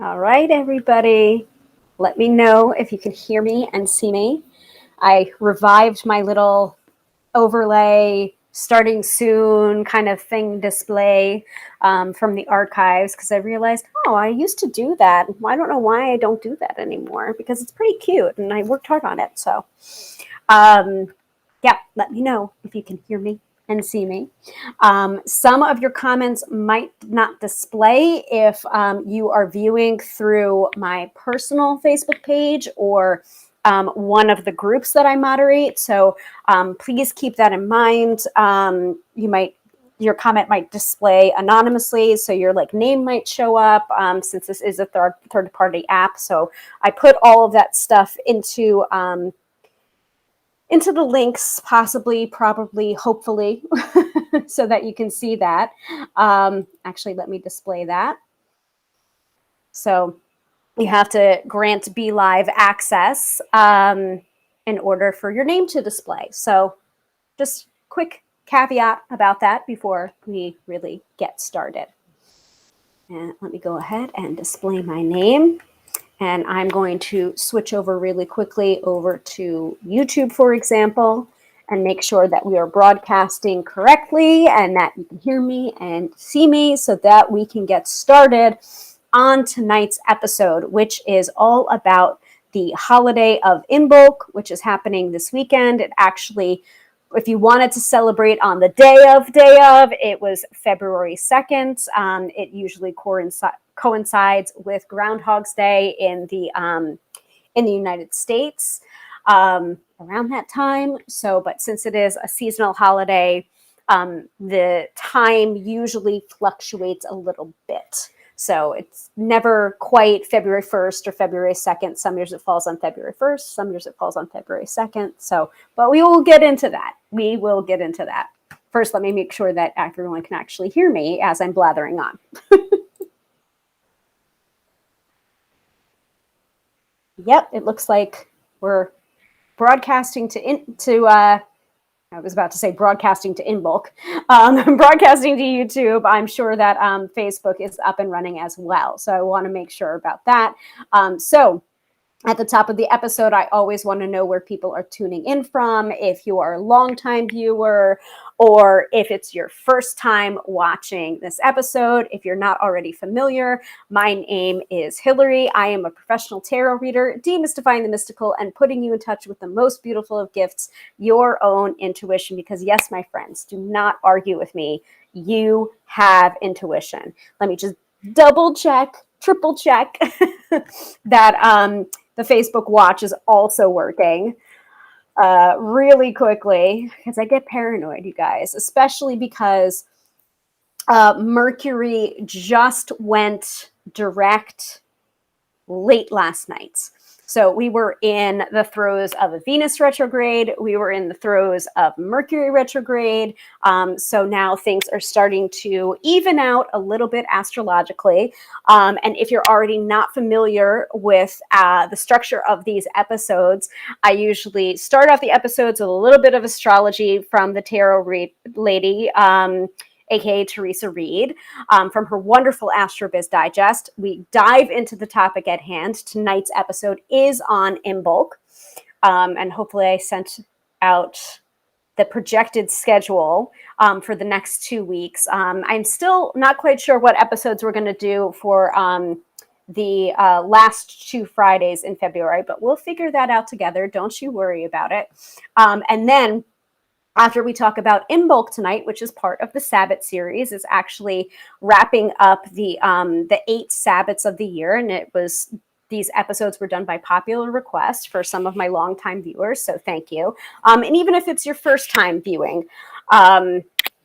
All right, everybody. Let me know if you can hear me and see me. I revived my little overlay starting soon kind of thing display from the archives because I realized, oh, I used to do that. I don't know why I don't do that anymore because it's pretty cute and I worked hard on it. So, yeah, let me know if you can hear me and see me. Some of your comments might not display if you are viewing through my personal Facebook page or one of the groups that I moderate. So please keep that in mind. Your comment might display anonymously, so your name might show up since this is a third party app. So I put all of that stuff into the links, possibly, probably, hopefully, so that you can see that. Actually, let me display that. So you have to grant Be Live access in order for your name to display. So just quick caveat about that before we really get started. And let me go ahead and display my name. And I'm going to switch over really quickly over to YouTube, for example, and make sure that we are broadcasting correctly and that you can hear me and see me so that we can get started on tonight's episode, which is all about the holiday of Imbolc, which is happening this weekend. It actually, if you wanted to celebrate on the day of, it was February 2nd. It usually coincides with Groundhog's Day in the United States around that time. So, but since it is a seasonal holiday, the time usually fluctuates a little bit. So it's never quite February 1st or February 2nd. Some years it falls on February 1st. Some years it falls on February 2nd. So, but we will get into that. We will get into that. First, let me make sure that everyone can actually hear me as I'm blathering on. Yep, it looks like we're broadcasting I was about to say broadcasting to Imbolc, broadcasting to YouTube. I'm sure that Facebook is up and running as well. So I want to make sure about that. So at the top of the episode, I always want to know where people are tuning in from, if you are a longtime viewer, or if it's your first time watching this episode. If you're not already familiar, my name is Hilary. I am a professional tarot reader, demystifying the mystical and putting you in touch with the most beautiful of gifts, your own intuition. Because yes, my friends, do not argue with me. You have intuition. Let me just double check, triple check that the Facebook watch is also working really quickly because I get paranoid, you guys, especially because Mercury just went direct late last night. So we were in the throes of a Venus retrograde. We were in the throes of Mercury retrograde. So now things are starting to even out a little bit astrologically. And if you're already not familiar with the structure of these episodes, I usually start off the episodes with a little bit of astrology from the tarot lady, aka Teresa Reed, from her wonderful AstroBiz Digest. We dive into the topic at hand. Tonight's episode is on Imbolc, and hopefully I sent out the projected schedule for the next 2 weeks. I'm still not quite sure what episodes we're going to do for the last 2 Fridays in February, but we'll figure that out together. Don't you worry about it. And then after we talk about Imbolc tonight, which is part of the Sabbat series, is actually wrapping up the 8 Sabbats of the year. And these episodes were done by popular request for some of my longtime viewers. So thank you. And even if it's your first time viewing,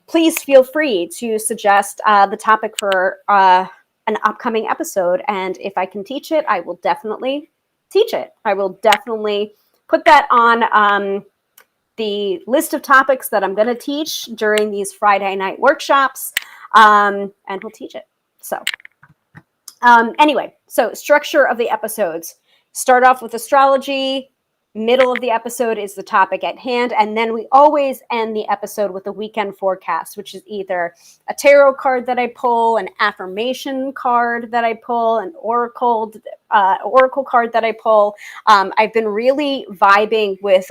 please feel free to suggest the topic for an upcoming episode. And if I can teach it, I will definitely teach it. I will definitely put that on the list of topics that I'm going to teach during these Friday night workshops, and we'll teach it. So anyway, so structure of the episodes. Start off with astrology, Middle of the episode is the topic at hand. And then we always end the episode with a weekend forecast, which is either a tarot card that I pull, an affirmation card that I pull, an oracle card that I pull. I've been really vibing with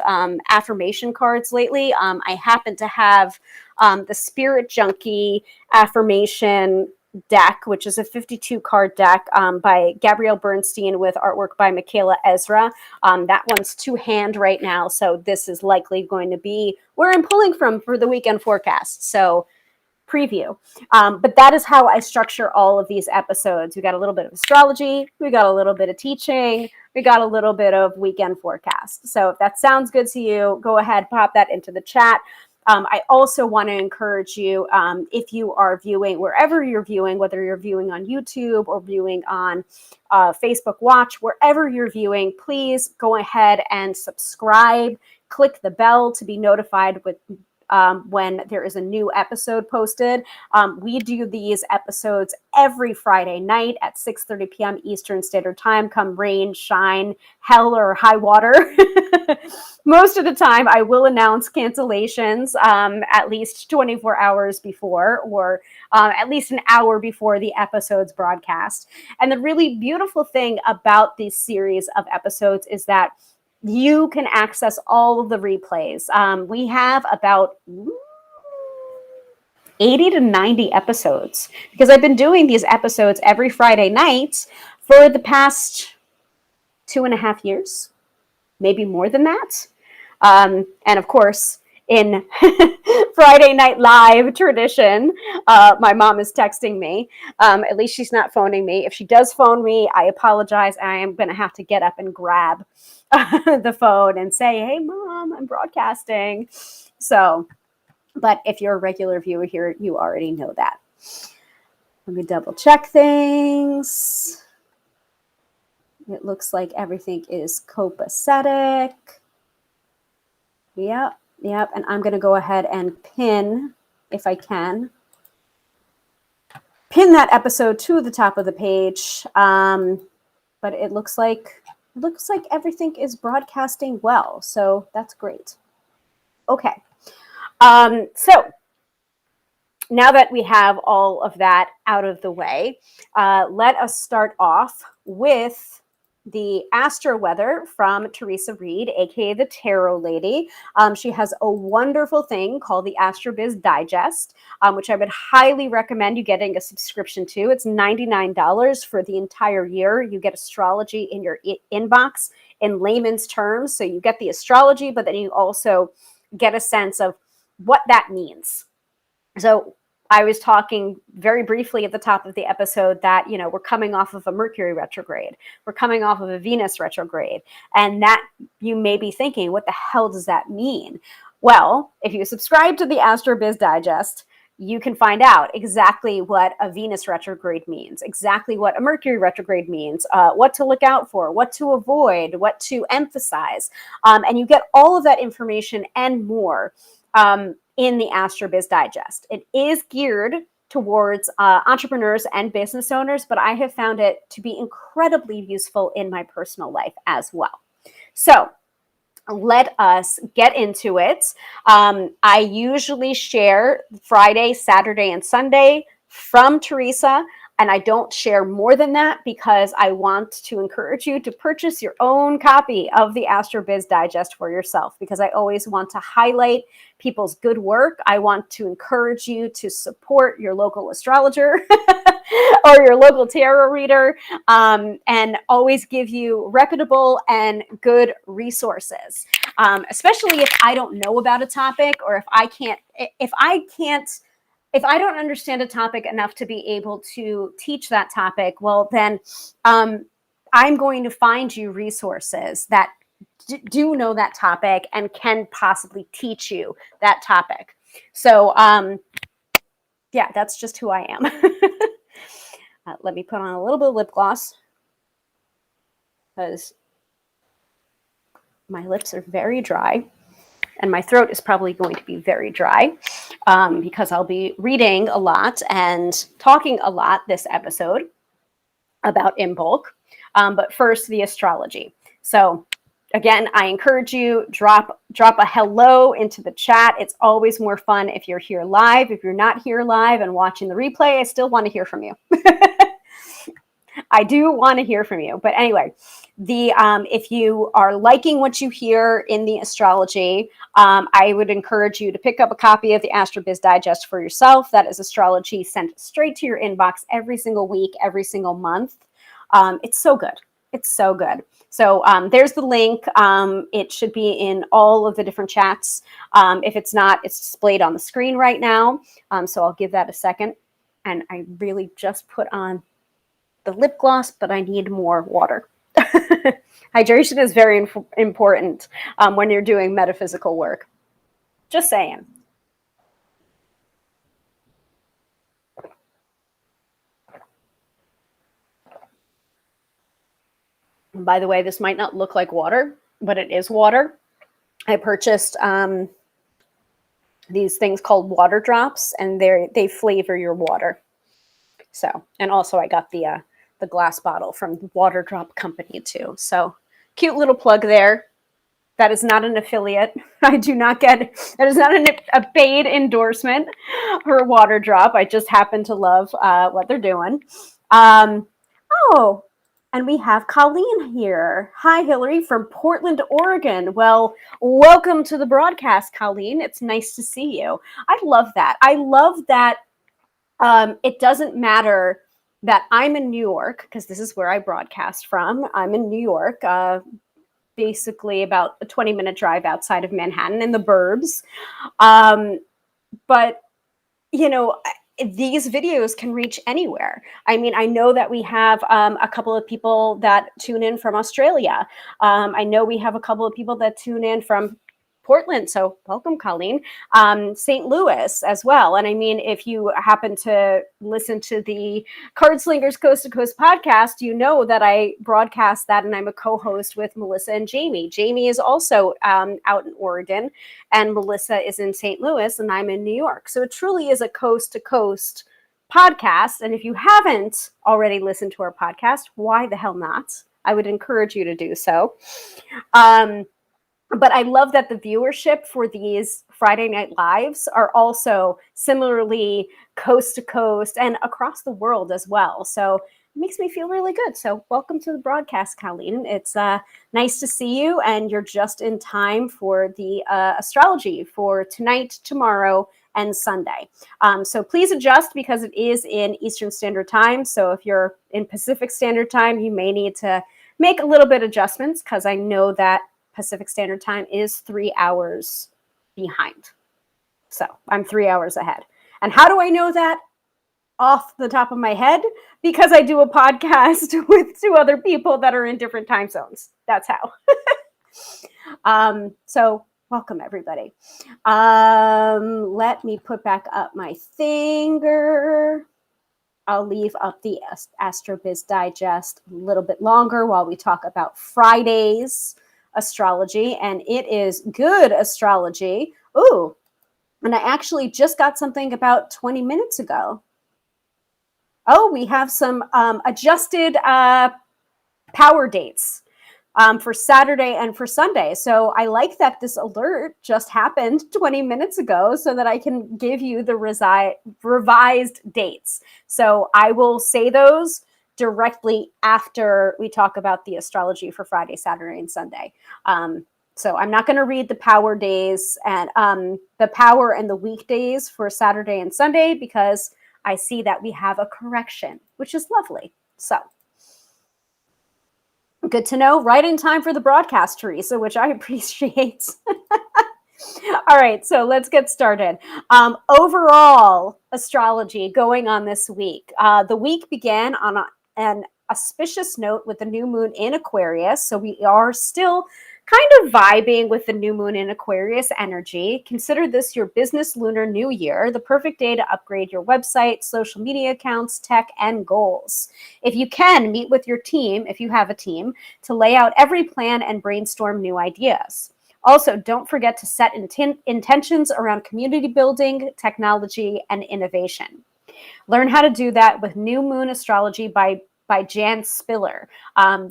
affirmation cards lately. I happen to have the Spirit Junkie affirmation deck, which is a 52 card deck by Gabrielle Bernstein with artwork by Michaela Ezra. That one's to hand right now, so this is likely going to be where I'm pulling from for the weekend forecast. So preview. But that is how I structure all of these episodes. We got a little bit of astrology, we got a little bit of teaching, we got a little bit of weekend forecast. So if that sounds good to you, go ahead, pop that into the chat. I also want to encourage you, if you are viewing, wherever you're viewing, whether you're viewing on YouTube or viewing on Facebook Watch, wherever you're viewing, please go ahead and subscribe. Click the bell to be notified with when there is a new episode posted. We do these episodes every Friday night at 6:30 p.m. Eastern Standard Time, come rain, shine, hell, or high water. Most of the time, I will announce cancellations at least 24 hours before, or at least an hour before the episode's broadcast. And the really beautiful thing about this series of episodes is that you can access all of the replays. We have about 80 to 90 episodes because I've been doing these episodes every Friday night for the past 2.5 years, maybe more than that. And of course, in Friday Night Live tradition, my mom is texting me. At least she's not phoning me. If she does phone me, I apologize. I am going to have to get up and grab the phone and say, hey, Mom, I'm broadcasting. So, but if you're a regular viewer here, you already know that. Let me double check things. It looks like everything is copacetic. Yep. And I'm going to go ahead and pin, if I can, pin that episode to the top of the page. But it looks like everything is broadcasting well, so that's great. Okay. So now that we have all of that out of the way, let us start off with the astro-weather from Teresa Reed, aka the Tarot Lady. She has a wonderful thing called the AstroBiz Digest, which I would highly recommend you getting a subscription to. It's $99 for the entire year. You get astrology in your inbox in layman's terms. So you get the astrology, but then you also get a sense of what that means. So I was talking very briefly at the top of the episode that, you know, we're coming off of a Mercury retrograde. We're coming off of a Venus retrograde. And that you may be thinking, what the hell does that mean? Well, if you subscribe to the AstroBiz Digest, you can find out exactly what a Venus retrograde means, exactly what a Mercury retrograde means, what to look out for, what to avoid, what to emphasize. And you get all of that information and more in the AstroBiz Digest. It is geared towards entrepreneurs and business owners, but I have found it to be incredibly useful in my personal life as well. So let us get into it. I usually share Friday, Saturday, and Sunday from Teresa, and I don't share more than that because I want to encourage you to purchase your own copy of the AstroBiz Digest for yourself, because I always want to highlight people's good work. I want to encourage you to support your local astrologer or your local tarot reader, and always give you reputable and good resources, especially if I don't know about a topic, or if I don't understand a topic enough to be able to teach that topic. Well, then I'm going to find you resources that do know that topic and can possibly teach you that topic. So yeah, that's just who I am. Let me put on a little bit of lip gloss because my lips are very dry and my throat is probably going to be very dry because I'll be reading a lot and talking a lot this episode about Imbolc. But first, the astrology. So again, I encourage you, drop a hello into the chat. It's always more fun if you're here live. If you're not here live and watching the replay, I still want to hear from you. I do want to hear from you. But anyway, if you are liking what you hear in the astrology, I would encourage you to pick up a copy of the AstroBiz Digest for yourself. That is astrology sent straight to your inbox every single week, every single month. It's so good. It's so good. So there's the link. It should be in all of the different chats. If it's not, it's displayed on the screen right now. So I'll give that a second. And I really just put on the lip gloss, but I need more water. Hydration is very important when you're doing metaphysical work. Just saying. And by the way, this might not look like water, but it is water. I purchased these things called water drops, and they flavor your water. So, and also I got the glass bottle from the Water Drop Company too. So cute little plug there. That is not an affiliate. I do not get, that is not a paid endorsement for Water Drop. I just happen to love what they're doing. Oh, and we have Colleen here. Hi, Hilary from Portland, Oregon. Well, welcome to the broadcast, Colleen. It's nice to see you. I love that. I love that it doesn't matter that I'm in New York, because this is where I broadcast from. I'm in New York, basically about a 20-minute drive outside of Manhattan in the burbs. But, you know, these videos can reach anywhere. I mean, I know that we have a couple of people that tune in from Australia. I know we have a couple of people that tune in from Portland. So welcome, Colleen. St. Louis as well. And I mean, if you happen to listen to the Card Slingers Coast to Coast podcast, you know that I broadcast that and I'm a co-host with Melissa and Jamie. Jamie is also out in Oregon and Melissa is in St. Louis and I'm in New York. So it truly is a coast to coast podcast. And if you haven't already listened to our podcast, why the hell not? I would encourage you to do so. But I love that the viewership for these Friday Night Lives are also similarly coast to coast and across the world as well. So it makes me feel really good. So welcome to the broadcast, Colleen. It's nice to see you. And you're just in time for the astrology for tonight, tomorrow, and Sunday. So please adjust because it is in Eastern Standard Time. So if you're in Pacific Standard Time, you may need to make a little bit adjustments because I know that Pacific Standard Time is 3 hours behind. So I'm 3 hours ahead. And how do I know that? Off the top of my head, because I do a podcast with two other people that are in different time zones. That's how. So welcome, everybody. Let me put back up my finger. I'll leave up the AstroBiz Digest a little bit longer while we talk about Friday's astrology, and it is good astrology. Ooh, and I actually just got something about 20 minutes ago. Oh, we have some adjusted power dates for Saturday and for Sunday. So I like that this alert just happened 20 minutes ago so that I can give you the revised dates. So I will say those directly after we talk about the astrology for Friday, Saturday, and Sunday. So I'm not going to read the power days and the power and the weekdays for Saturday and Sunday because I see that we have a correction, which is lovely. So good to know. Right in time for the broadcast, Teresa, which I appreciate. All right, so let's get started. Overall astrology going on this week. The week began on an auspicious note with the new moon in Aquarius. So we are still kind of vibing with the new moon in Aquarius energy. Consider this your business lunar new year, the perfect day to upgrade your website, social media accounts, tech, and goals. If you can, meet with your team, if you have a team, to lay out every plan and brainstorm new ideas. Also, don't forget to set intentions around community building, technology, and innovation. Learn how to do that with new moon astrology by by Jan Spiller.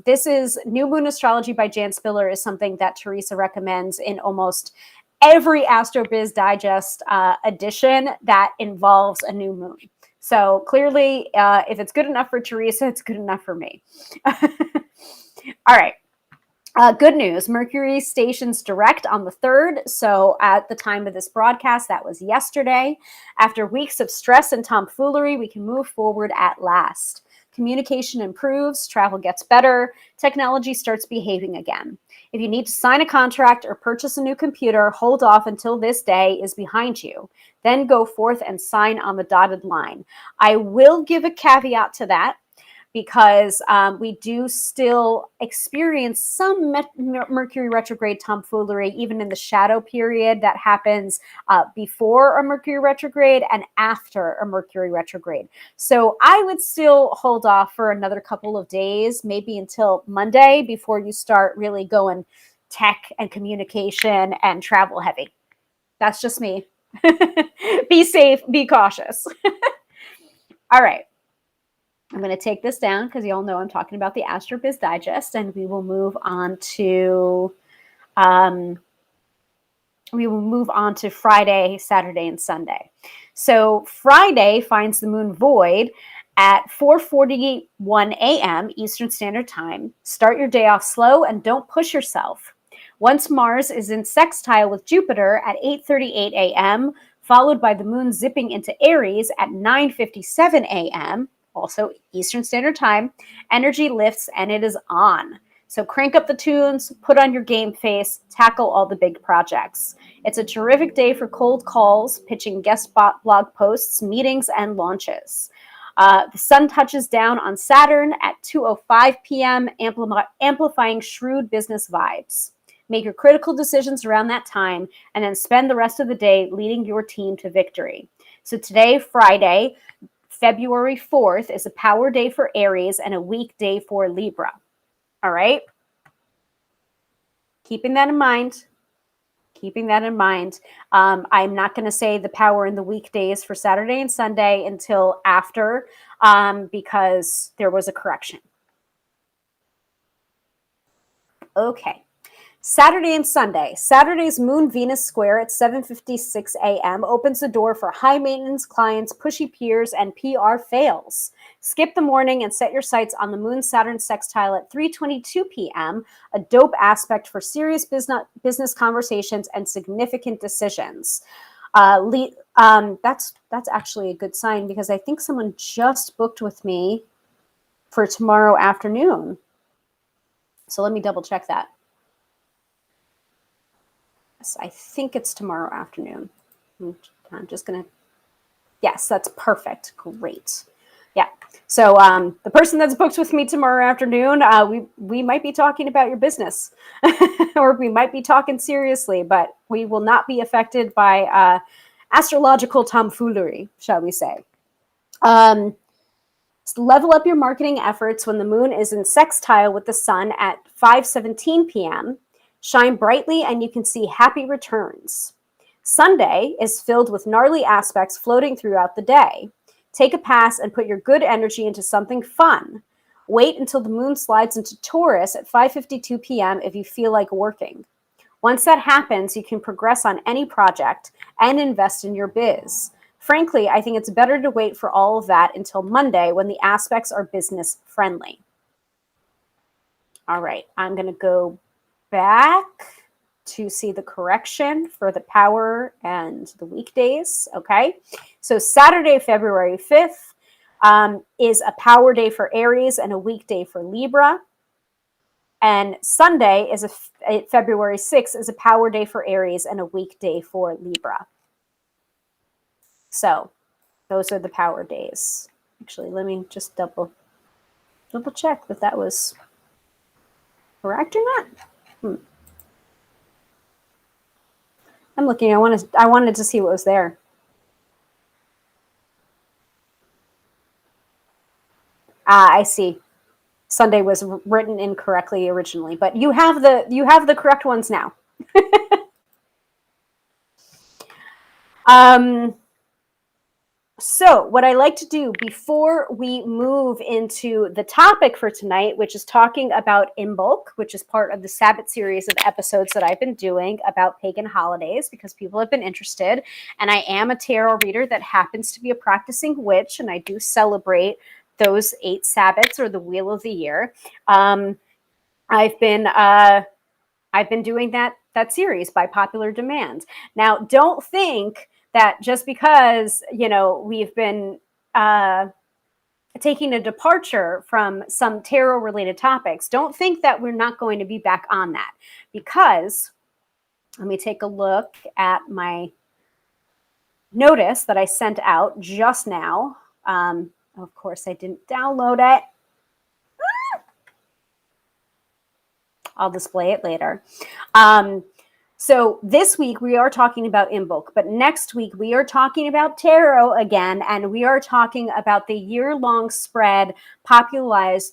This is New Moon Astrology by Jan Spiller is something that Teresa recommends in almost every AstroBiz Digest edition that involves a new moon. So clearly, if it's good enough for Teresa, it's good enough for me. All right. Good news, Mercury stations direct on the 3rd. So at the time of this broadcast, that was yesterday. After weeks of stress and tomfoolery, we can move forward at last. Communication improves, travel gets better, technology starts behaving again. If you need to sign a contract or purchase a new computer, hold off until this day is behind you. Then go forth and sign on the dotted line. I will give a caveat to that, because we do still experience some Mercury retrograde tomfoolery, even in the shadow period that happens before a Mercury retrograde and after a Mercury retrograde. So I would still hold off for another couple of days, maybe until Monday, before you start really going tech and communication and travel heavy. That's just me. Be safe, be cautious. All right. I'm going to take this down because you all know I'm talking about the AstroBiz Digest, and we will move on to Friday, Saturday, and Sunday. So Friday finds the moon void at 4:41 a.m. Eastern Standard Time. Start your day off slow and don't push yourself. Once Mars is in sextile with Jupiter at 8:38 a.m., followed by the moon zipping into Aries at 9:57 a.m., also Eastern Standard Time, energy lifts and it is on. So crank up the tunes, put on your game face, tackle all the big projects. It's a terrific day for cold calls, pitching guest blog posts, meetings, and launches. The sun touches down on Saturn at 2:05 p.m., amplifying shrewd business vibes. Make your critical decisions around that time and then spend the rest of the day leading your team to victory. So today, Friday, February 4th, is a power day for Aries and a weak day for Libra. All right? Keeping that in mind. I'm not going to say the power and the weekdays for Saturday and Sunday until after, because there was a correction. Okay. Saturday and Sunday. Saturday's Moon-Venus square at 7:56 a.m. opens the door for high-maintenance clients, pushy peers, and PR fails. Skip the morning and set your sights on the Moon-Saturn sextile at 3:22 p.m., a dope aspect for serious business conversations and significant decisions. That's actually a good sign, because I think someone just booked with me for tomorrow afternoon. So let me double check that. I think it's tomorrow afternoon. I'm just going to, yes, that's perfect. Great. Yeah. So the person that's booked with me tomorrow afternoon, we might be talking about your business or we might be talking seriously, but we will not be affected by astrological tomfoolery, shall we say. Level up your marketing efforts when the moon is in sextile with the sun at 5:17 p.m. Shine brightly and you can see happy returns. Sunday is filled with gnarly aspects floating throughout the day. Take a pass and put your good energy into something fun. Wait until the moon slides into Taurus at 5:52 p.m. if you feel like working. Once that happens, you can progress on any project and invest in your biz. Frankly, I think it's better to wait for all of that until Monday when the aspects are business friendly. All right, I'm going to go back to see the correction for the power and the weekdays. Okay, so Saturday, February 5th is a power day for Aries and a weekday for Libra. And Sunday is February 6th is a power day for Aries and a weekday for Libra. So those are the power days. Actually, let me just double check that was correct or not. I'm looking. I wanted to see what was there. I see. Sunday was written incorrectly originally, but you have the correct ones now. So what I like to do before we move into the topic for tonight, which is talking about Imbolc, which is part of the Sabbat series of episodes that I've been doing about pagan holidays, because people have been interested. And I am a tarot reader that happens to be a practicing witch, and I do celebrate those 8 Sabbats, or the Wheel of the Year. I've been doing that series by popular demand. Now, don't think that just because, we've been taking a departure from some tarot related topics, don't think that we're not going to be back on that, because let me take a look at my notice that I sent out just now. Of course, I didn't download it. I'll display it later. So this week we are talking about Imbolc, but next week we are talking about tarot again, and we are talking about the year-long spread popularized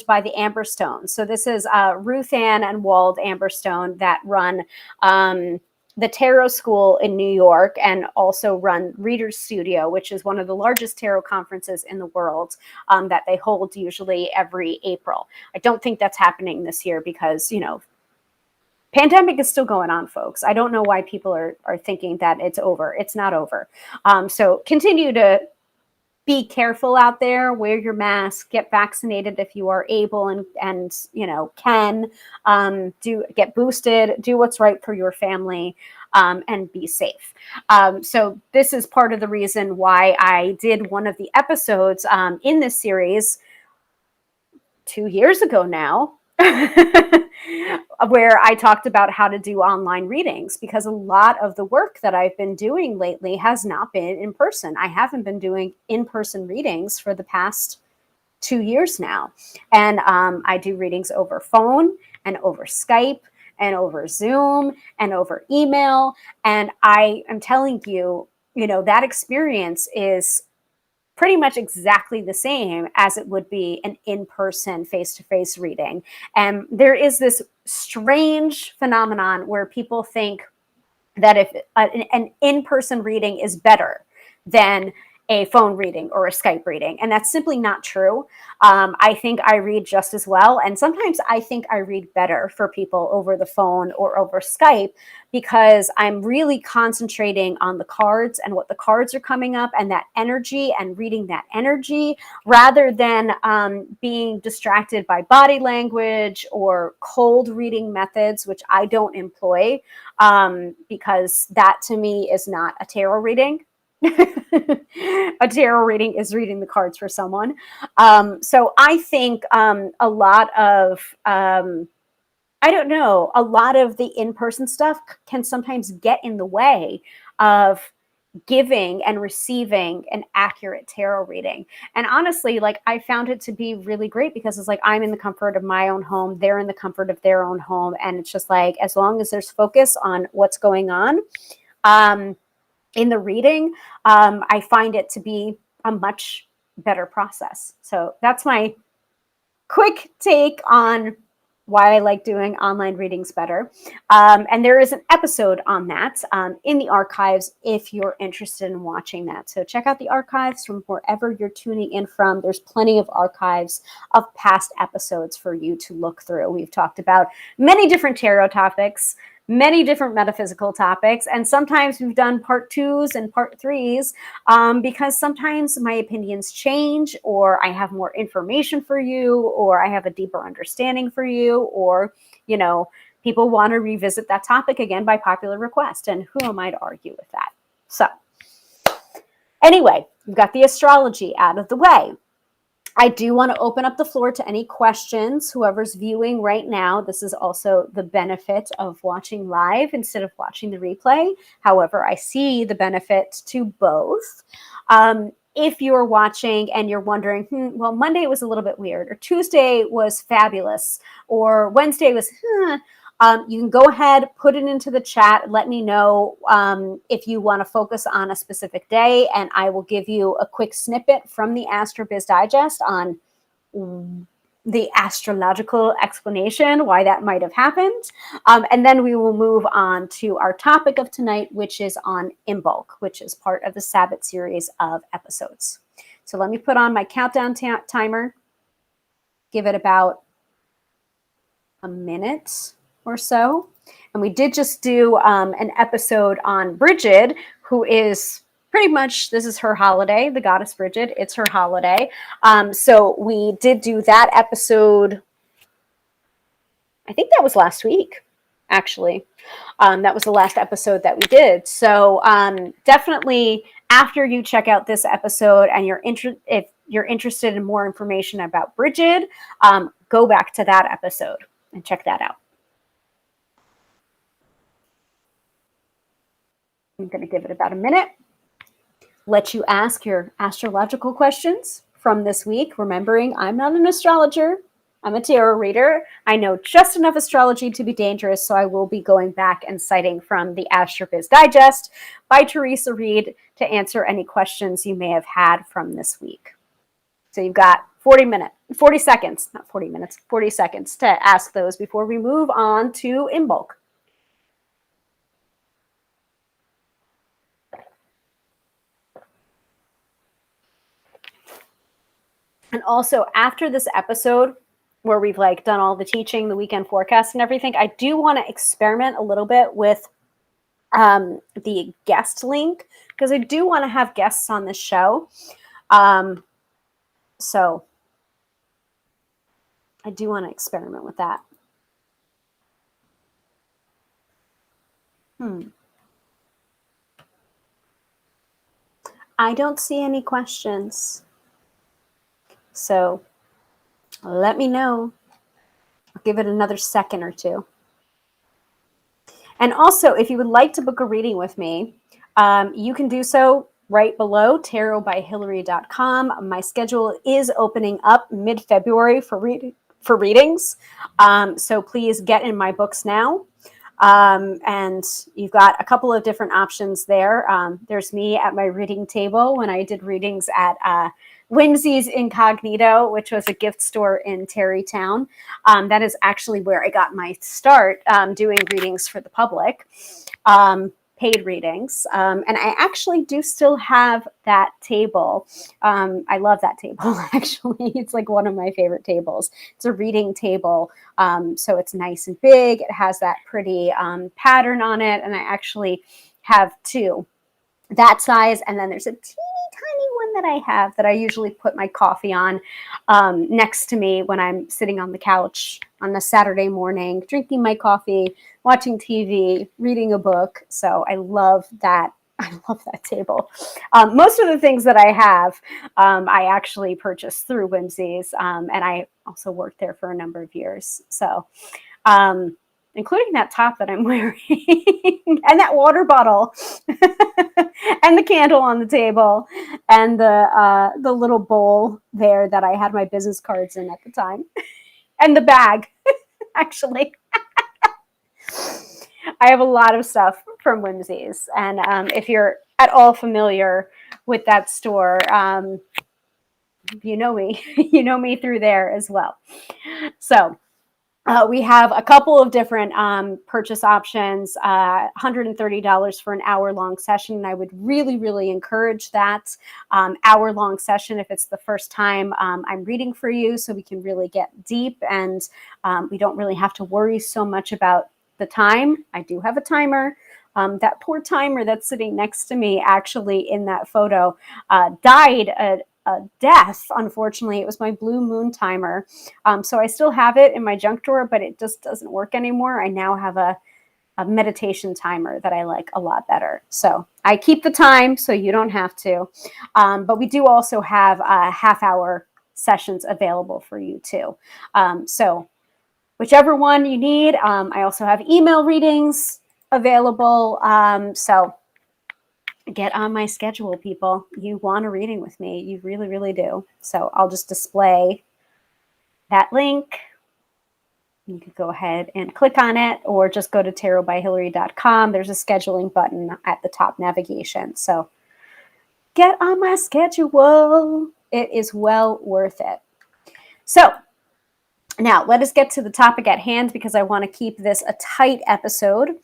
by the Amberstone. So this is Ruth Ann and Wald Amberstone that run the Tarot School in New York, and also run Reader's Studio, which is one of the largest tarot conferences in the world that they hold usually every April. I don't think that's happening this year because, pandemic is still going on, folks. I don't know why people are thinking that it's over. It's not over. So continue to be careful out there, wear your mask, get vaccinated if you are able and can, get boosted, do what's right for your family, and be safe. So this is part of the reason why I did one of the episodes in this series 2 years ago now, where I talked about how to do online readings, because a lot of the work that I've been doing lately has not been in person. I haven't been doing in-person readings for the past 2 years now. And I do readings over phone and over Skype and over Zoom and over email. And I am telling you, that experience is pretty much exactly the same as it would be an in-person face-to-face reading. And there is this strange phenomenon where people think that if an in-person reading is better than a phone reading or a Skype reading, and that's simply not true. I think I read just as well, and sometimes I think I read better for people over the phone or over Skype, because I'm really concentrating on the cards and what the cards are coming up and that energy, and reading that energy, rather than being distracted by body language or cold reading methods, which I don't employ, because that to me is not a tarot reading. A tarot reading is reading the cards for someone. So I think a lot of a lot of the in-person stuff can sometimes get in the way of giving and receiving an accurate tarot reading. And honestly, I found it to be really great, because it's I'm in the comfort of my own home, they're in the comfort of their own home, and it's just as long as there's focus on what's going on in the reading, I find it to be a much better process. So that's my quick take on why I like doing online readings better. And there is an episode on that in the archives if you're interested in watching that. So check out the archives from wherever you're tuning in from. There's plenty of archives of past episodes for you to look through. We've talked about many different tarot topics, many different metaphysical topics, and sometimes we've done part 2s and part 3s because sometimes my opinions change, or I have more information for you, or I have a deeper understanding for you, or people want to revisit that topic again by popular request, and who am I to argue with that? So anyway, we've got the astrology out of the way. I do want to open up the floor to any questions. Whoever's viewing right now, this is also the benefit of watching live instead of watching the replay. However, I see the benefit to both. If you're watching and you're wondering, well, Monday was a little bit weird, or Tuesday was fabulous, or Wednesday was, you can go ahead, put it into the chat. Let me know if you want to focus on a specific day, and I will give you a quick snippet from the AstroBiz Digest on the astrological explanation why that might have happened. And then we will move on to our topic of tonight, which is on Imbolc, which is part of the Sabbat series of episodes. So let me put on my countdown timer, give it about a minute or so. And we did just do an episode on Bridget, who is pretty much, this is her holiday, the goddess Bridget. It's her holiday. So we did do that episode. I think that was last week, actually. That was the last episode that we did. So definitely after you check out this episode and if you're interested in more information about Bridget, go back to that episode and check that out. I'm going to give it about a minute. Let you ask your astrological questions from this week. Remembering, I'm not an astrologer. I'm a tarot reader. I know just enough astrology to be dangerous, so I will be going back and citing from the AstroBiz Digest by Teresa Reed to answer any questions you may have had from this week. So you've got 40 seconds, not 40 minutes, 40 seconds to ask those before we move on to Imbolc. And also after this episode, where we've like done all the teaching, the weekend forecast and everything, I do want to experiment a little bit with the guest link, because I do want to have guests on this show. So I do want to experiment with that. I don't see any questions. So let me know. I'll give it another second or two. And also, if you would like to book a reading with me, you can do so right below tarotbyhilary.com. My schedule is opening up mid-February for readings. So please get in my books now. And you've got a couple of different options there. There's me at my reading table when I did readings at Whimsy's Incognito, which was a gift store in Terrytown. That is actually where I got my start doing readings for the public, paid readings. And I actually do still have that table. I love that table, actually. It's like one of my favorite tables. It's a reading table. So it's nice and big. It has that pretty pattern on it. And I actually have two, that size. And then there's a teeny tiny one that I have that I usually put my coffee on next to me when I'm sitting on the couch on a Saturday morning, drinking my coffee, watching TV, reading a book. So I love that. I love that table. Most of the things that I have, I actually purchased through Whimsy's, and I also worked there for a number of years. So, including that top that I'm wearing and that water bottle and the candle on the table and the little bowl there that I had my business cards in at the time and the bag, actually. I have a lot of stuff from Whimsy's. And if you're at all familiar with that store, you know me. You know me through there as well. So we have a couple of different purchase options, $130 for an hour-long session. And I would really, really encourage that hour-long session if it's the first time I'm reading for you, so we can really get deep and we don't really have to worry so much about the time. I do have a timer. That poor timer that's sitting next to me, actually in that photo, died a death. Unfortunately, it was my blue moon timer. So I still have it in my junk drawer, but it just doesn't work anymore. I now have a meditation timer that I like a lot better. So I keep the time so you don't have to. But we do also have half-hour sessions available for you too. So whichever one you need. I also have email readings available. So get on my schedule, people. You want a reading with me. You really, really do. So I'll just display that link. You can go ahead and click on it or just go to tarotbyhilary.com. There's a scheduling button at the top navigation. So get on my schedule. It is well worth it. So Now, let us get to the topic at hand because I want to keep this a tight episode.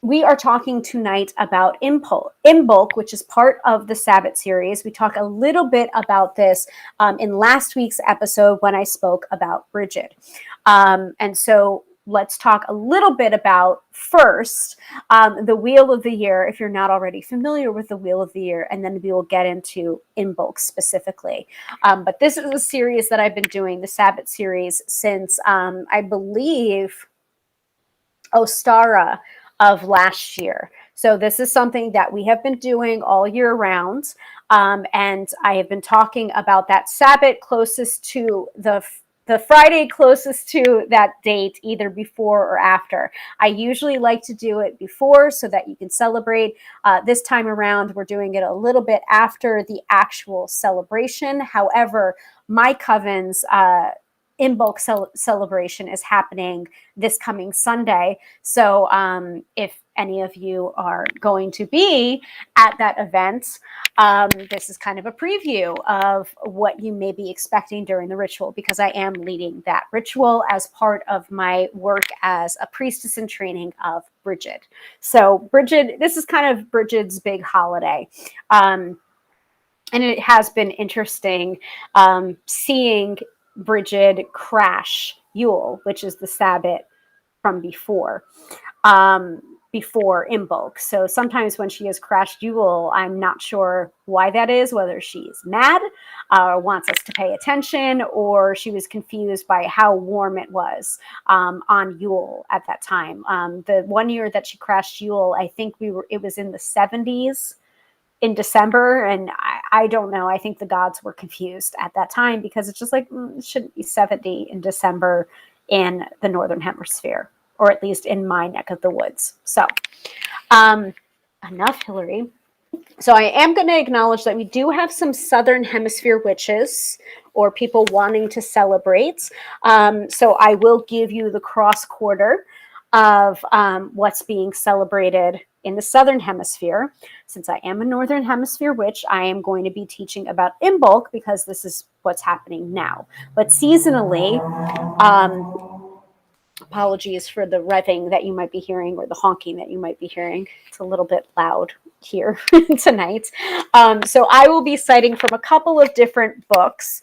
We are talking tonight about Imbolc, which is part of the Sabbat series. We talk a little bit about this in last week's episode when I spoke about Bridget. And so let's talk a little bit about first the Wheel of the Year, if you're not already familiar with the Wheel of the Year, and then we will get into Imbolc specifically. But this is a series that I've been doing, the Sabbat series, since I believe Ostara of last year. So this is something that we have been doing all year round. And I have been talking about that Sabbat closest to the Friday closest to that date, either before or after. I usually like to do it before so that you can celebrate. This time around, we're doing it a little bit after the actual celebration. However, my coven's Imbolc celebration is happening this coming Sunday. So if any of you are going to be at that event, this is kind of a preview of what you may be expecting during the ritual, because I am leading that ritual as part of my work as a priestess in training of Bridget. So Bridget, this is kind of Bridget's big holiday. And it has been interesting seeing Bridget crash Yule, which is the Sabbat from before Imbolc. So sometimes when she has crashed Yule, I'm not sure why that is, whether she's mad or wants us to pay attention, or she was confused by how warm it was on Yule at that time. The one year that she crashed Yule, I think it was in the 70s in December, and I don't know. I think the gods were confused at that time, because it's just like, it shouldn't be 70 in December in the Northern Hemisphere, or at least in my neck of the woods. So enough, Hilary. So I am going to acknowledge that we do have some Southern Hemisphere witches or people wanting to celebrate. So I will give you the cross quarter of what's being celebrated in the Southern Hemisphere. Since I am a Northern Hemisphere witch, I am going to be teaching about Imbolc, because this is what's happening now. But seasonally, apologies for the revving that you might be hearing, or the honking that you might be hearing. It's a little bit loud here tonight. So I will be citing from a couple of different books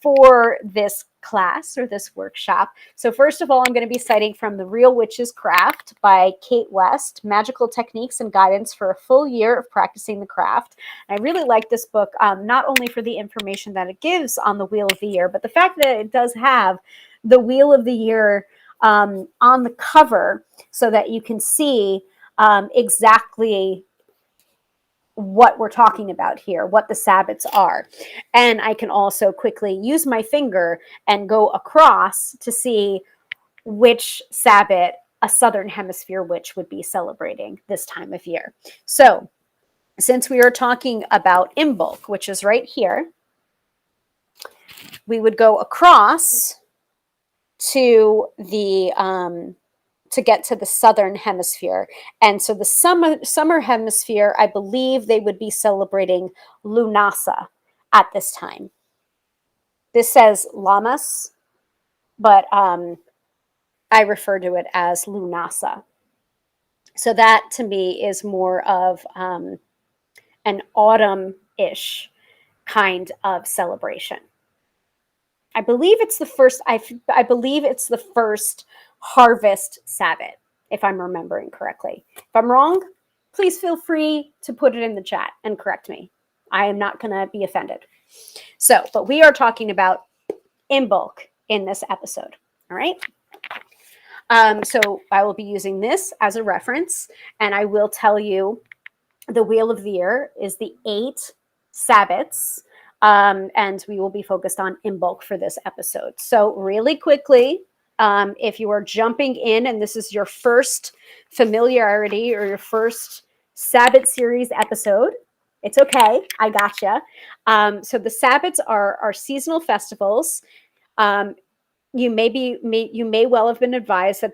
for this class or this workshop. So first of all, I'm going to be citing from The Real Witch's Craft by Kate West, Magical Techniques and Guidance for a Full Year of Practicing the Craft. And I really like this book, not only for the information that it gives on the Wheel of the Year, but the fact that it does have the Wheel of the Year on the cover, so that you can see exactly what we're talking about here, what the Sabbats are. And I can also quickly use my finger and go across to see which Sabbat a Southern Hemisphere witch would be celebrating this time of year. So since we are talking about Imbolc, which is right here, we would go across to the to get to the Southern Hemisphere. And so the summer hemisphere, I believe they would be celebrating Lunasa at this time. This says Lammas, but I refer to it as Lunasa. So that to me is more of an autumn-ish kind of celebration. I believe it's the first. I believe it's the first harvest Sabbat, if I'm remembering correctly. If I'm wrong, please feel free to put it in the chat and correct me. I am not going to be offended. So, but we are talking about Imbolc in this episode. All right. So I will be using this as a reference, and I will tell you the Wheel of the Year is the 8 Sabbats. And we will be focused on Imbolc for this episode. So really quickly, if you are jumping in and this is your first familiarity or your first Sabbat series episode, it's okay. I gotcha. So the Sabbats are seasonal festivals. You may well have been advised that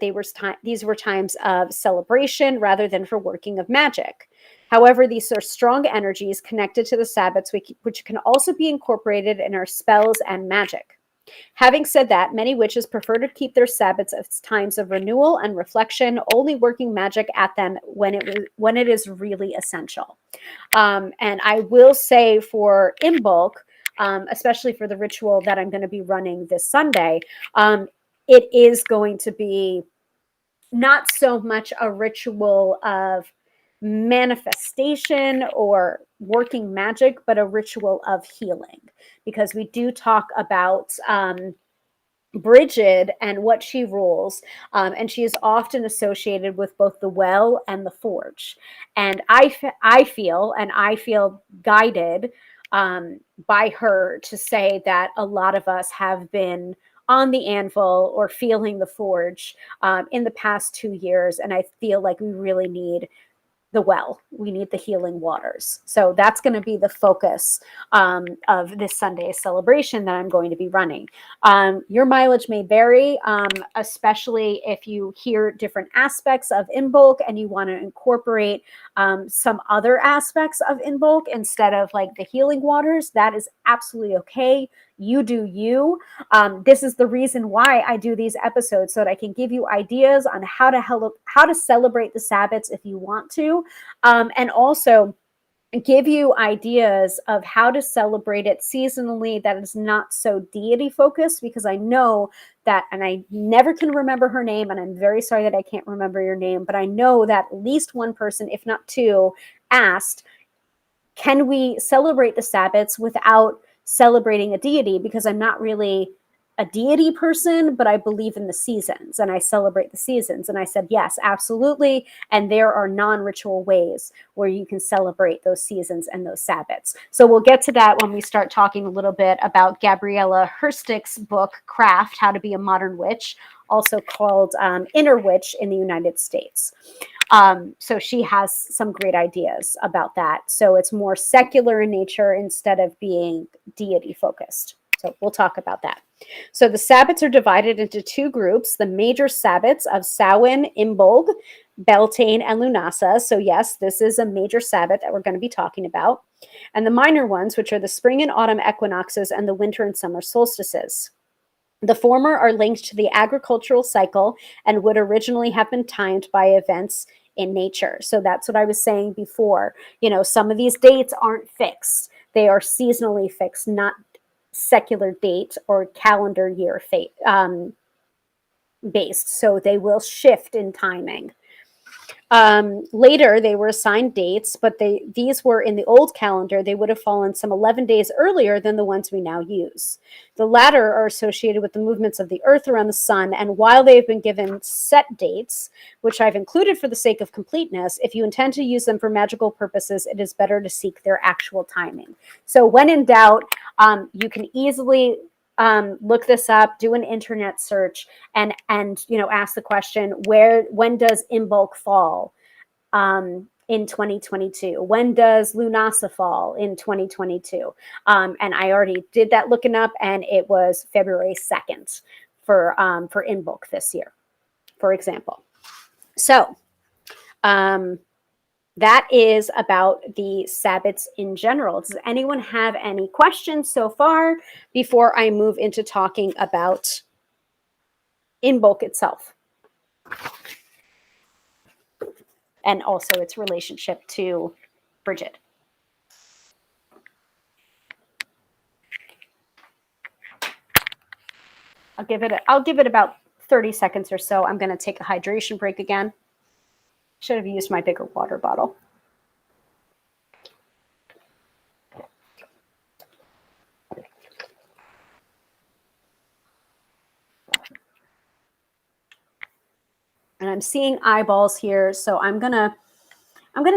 these were times of celebration rather than for working of magic. However, these are strong energies connected to the Sabbats, which can also be incorporated in our spells and magic. Having said that, many witches prefer to keep their Sabbats as times of renewal and reflection, only working magic at them when it is really essential. And I will say for Imbolc, especially for the ritual that I'm going to be running this Sunday, it is going to be not so much a ritual of manifestation or working magic, but a ritual of healing, because we do talk about Bridget and what she rules, and she is often associated with both the well and the forge. And I feel guided by her to say that a lot of us have been on the anvil or feeling the forge in the past 2 years, and I feel like we really need the well. We need the healing waters. So that's going to be the focus of this Sunday celebration that I'm going to be running. Your mileage may vary, especially if you hear different aspects of Imbolc and you want to incorporate some other aspects of Imbolc instead of like the healing waters. That is absolutely okay. You do you. This is the reason why I do these episodes, so that I can give you ideas on how to celebrate the Sabbats if you want to, and also give you ideas of how to celebrate it seasonally that is not so deity focused, because I know that, and I never can remember her name, and I'm very sorry that I can't remember your name, but I know that at least one person, if not two, asked, can we celebrate the Sabbats without celebrating a deity? Because I'm not really a deity person, but I believe in the seasons and I celebrate the seasons. And I said, yes, absolutely. And there are non-ritual ways where you can celebrate those seasons and those Sabbats. So we'll get to that when we start talking a little bit about Gabriella Herstick's book, Craft, How to Be a Modern Witch, also called Inner Witch in the United States. So she has some great ideas about that. So it's more secular in nature instead of being deity focused. So we'll talk about that. So the Sabbats are divided into two groups: the major Sabbats of Samhain, Imbolc, Beltane, and Lunasa. So yes, this is a major Sabbat that we're going to be talking about. And the minor ones, which are the spring and autumn equinoxes and the winter and summer solstices. The former are linked to the agricultural cycle and would originally have been timed by events in nature. So that's what I was saying before. You know, some of these dates aren't fixed. They are seasonally fixed, not secular date or calendar year based. So they will shift in timing. Later, they were assigned dates, but these were in the old calendar. They would have fallen some 11 days earlier than the ones we now use. The latter are associated with the movements of the Earth around the sun, and while they have been given set dates, which I've included for the sake of completeness, if you intend to use them for magical purposes, it is better to seek their actual timing. So when in doubt, you can easily look this up, do an internet search, and ask the question, when does Imbolc fall in 2022? When does Lunasa fall in 2022? And I already did that looking up, and it was February 2nd for Imbolc this year, for example. So that is about the Sabbats in general. Does anyone have any questions so far before I move into talking about Imbolc itself and also its relationship to Bridget? I'll give it about 30 seconds or so. I'm going to take a hydration break again. Should have used my bigger water bottle. And I'm seeing eyeballs here, so I'm gonna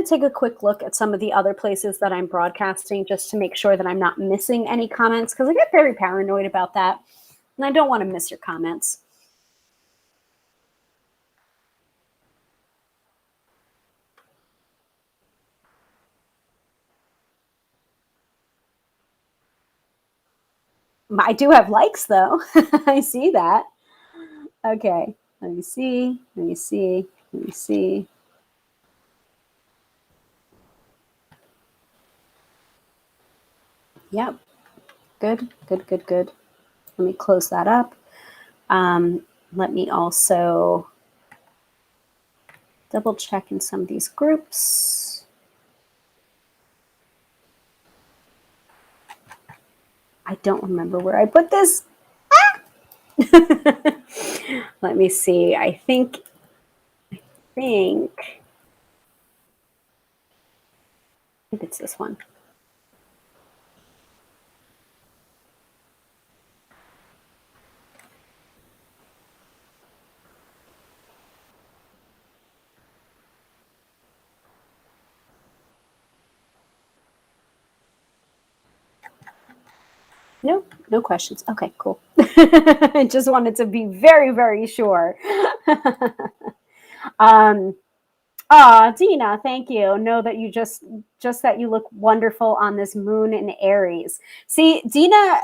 take a quick look at some of the other places that I'm broadcasting just to make sure that I'm not missing any comments, because I get very paranoid about that, and I don't want to miss your comments. I do have likes, though. I see that. Okay, let me see. Yep. Good. Let me close that up. Let me also double check in some of these groups. I don't remember where I put this. Ah! Let me see. I think it's this one. No questions. Okay, cool. I just wanted to be very, very sure. Dina, thank you. Know that you just that you look wonderful on this moon in Aries. See, Dina,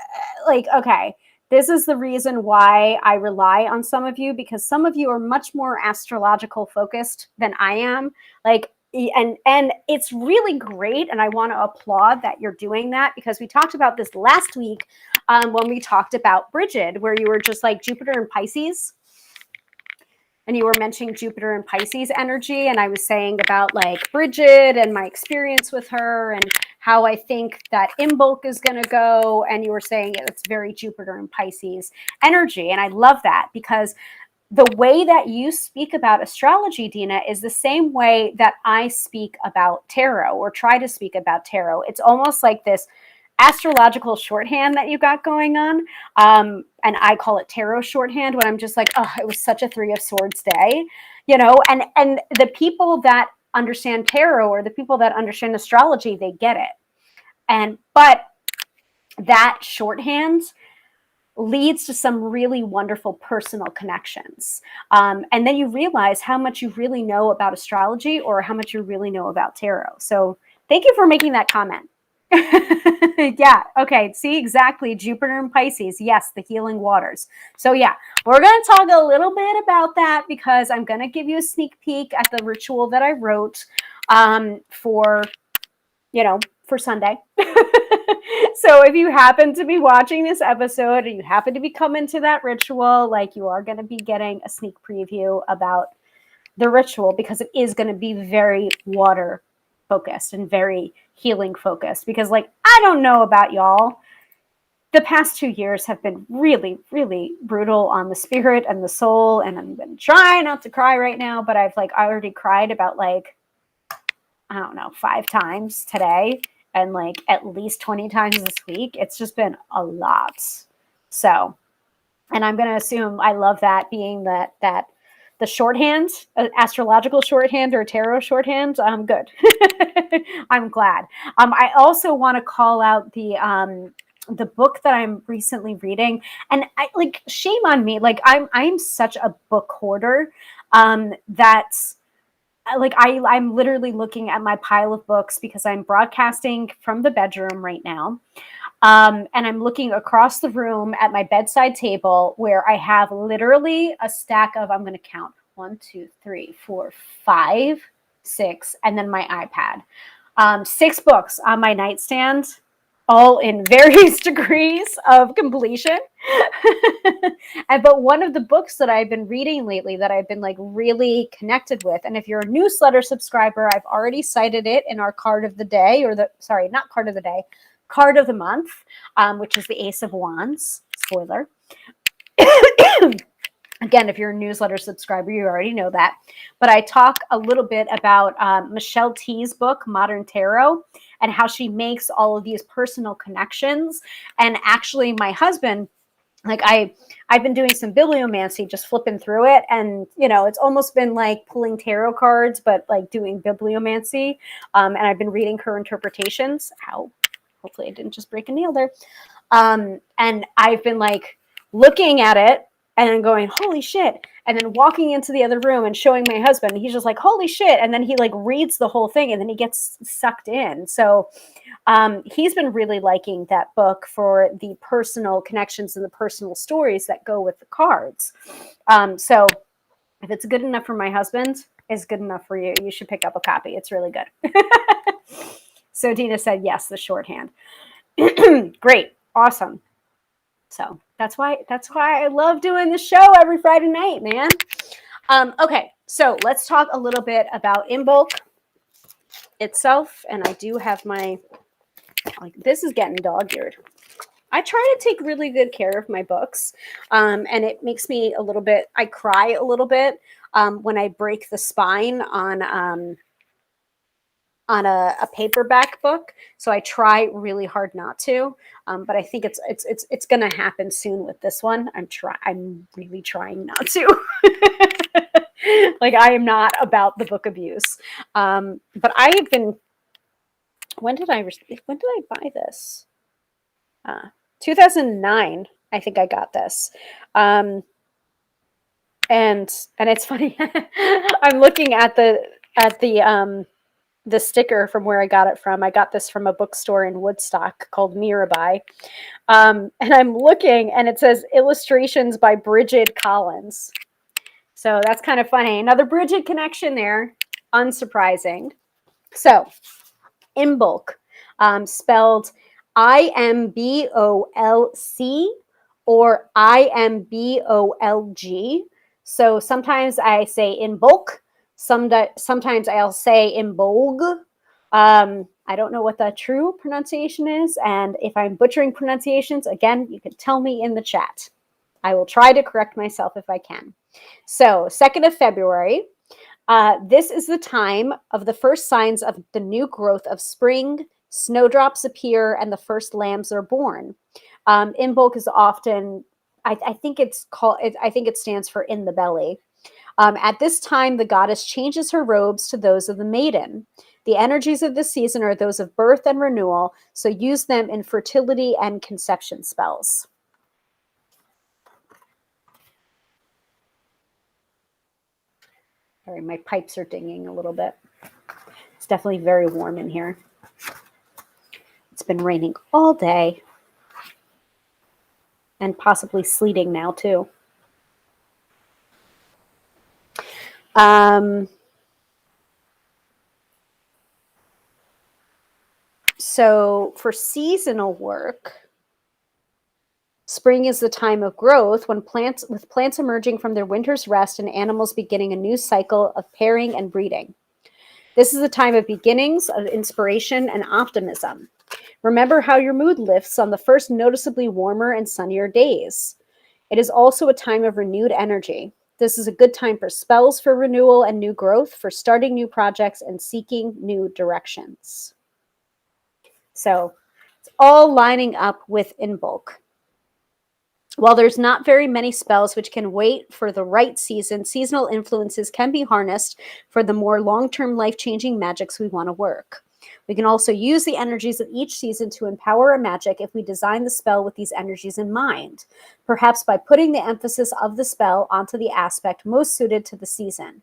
like, okay, this is the reason why I rely on some of you, because some of you are much more astrological focused than I am. Like, and it's really great, and I want to applaud that you're doing that, because we talked about this last week when we talked about Bridget, where you were just like Jupiter and Pisces. And you were mentioning Jupiter and Pisces energy. And I was saying about like Bridget and my experience with her and how I think that Imbolc is going to go. And you were saying it's very Jupiter and Pisces energy. And I love that, because the way that you speak about astrology, Dina, is the same way that I speak about tarot, or try to speak about tarot. It's almost like this astrological shorthand that you got going on. And I call it tarot shorthand, when I'm just like, oh, it was such a 3 of Swords day, you know, and the people that understand tarot, or the people that understand astrology, they get it. But that shorthand leads to some really wonderful personal connections. And then you realize how much you really know about astrology, or how much you really know about tarot. So thank you for making that comment. Yeah. Okay. See, exactly. Jupiter and Pisces. Yes. The healing waters. So yeah, we're going to talk a little bit about that, because I'm going to give you a sneak peek at the ritual that I wrote for Sunday. So if you happen to be watching this episode, and you happen to be coming to that ritual, like, you are going to be getting a sneak preview about the ritual, because it is going to be very water focused and very healing focused. Because, like, I don't know about y'all, the past 2 years have been really, really brutal on the spirit and the soul. And I'm going to try not to cry right now, but I already cried about, like, I don't know, 5 times today, and like at least 20 times this week. It's just been a lot. So, and I'm going to assume I love that being that the shorthand, astrological shorthand or tarot shorthand. Good. I'm glad. I also want to call out the book that I'm recently reading, and shame on me. Like, I'm such a book hoarder, that's like, I'm literally looking at my pile of books, because I'm broadcasting from the bedroom right now. And I'm looking across the room at my bedside table, where I have literally a stack of, I'm going to count 1, 2, 3, 4, 5, 6, and then my iPad. 6 books on my nightstand, all in various degrees of completion. But one of the books that I've been reading lately, that I've been like really connected with, and if you're a newsletter subscriber, I've already cited it in our card of the day, or not card of the day, card of the month, which is the Ace of Wands. Spoiler. Again, if you're a newsletter subscriber, you already know that. But I talk a little bit about Michelle T's book, Modern Tarot, and how she makes all of these personal connections. And actually, my husband, like, I've been doing some bibliomancy, just flipping through it. And, it's almost been like pulling tarot cards, but like doing bibliomancy. And I've been reading her interpretations. Hopefully I didn't just break a nail there. And I've been like looking at it and then going, holy shit. And then walking into the other room and showing my husband, he's just like, holy shit. And then he like reads the whole thing, and then he gets sucked in. So he's been really liking that book for the personal connections and the personal stories that go with the cards. So if it's good enough for my husband, it's good enough for you. You should pick up a copy. It's really good. So Dina said, yes, the shorthand. Great. Awesome. So That's why I love doing the show every Friday night, man. Okay, so let's talk a little bit about Imbolc itself. And I do have my, like, this is getting dog-eared. I try to take really good care of my books, and it makes me a little bit, I cry a little bit when I break the spine on a paperback book. So I try really hard not to, but I think it's going to happen soon with this one. I'm really trying not to. Like, I am not about the book abuse. But I have been, when did I buy this? 2009, I think I got this. And it's funny. I'm looking at the sticker from where I got it from. I got this from a bookstore in Woodstock called Mirabai. And I'm looking, and it says illustrations by Bridget Collins. So that's kind of funny. Another Bridget connection there. Unsurprising. So, Imbolc, spelled Imbolc or Imbolg. So sometimes I say Imbolc. Sometimes I'll say Imbolg. I don't know what the true pronunciation is. And if I'm butchering pronunciations, again, you can tell me in the chat. I will try to correct myself if I can. So 2nd of February. This is the time of the first signs of the new growth of spring. Snowdrops appear and the first lambs are born. Imbolc is often, I think it stands for in the belly. At this time, the goddess changes her robes to those of the maiden. The energies of this season are those of birth and renewal, so use them in fertility and conception spells. Sorry, my pipes are dinging a little bit. It's definitely very warm in here. It's been raining all day and possibly sleeting now too. So for seasonal work, spring is the time of growth with plants emerging from their winter's rest and animals beginning a new cycle of pairing and breeding. This is a time of beginnings, of inspiration and optimism. Remember how your mood lifts on the first noticeably warmer and sunnier days. It is also a time of renewed energy. This is a good time for spells for renewal and new growth, for starting new projects and seeking new directions. So it's all lining up with Imbolc. While there's not very many spells which can wait for the right season, seasonal influences can be harnessed for the more long-term life-changing magics we want to work. We can also use the energies of each season to empower a magic if we design the spell with these energies in mind, perhaps by putting the emphasis of the spell onto the aspect most suited to the season.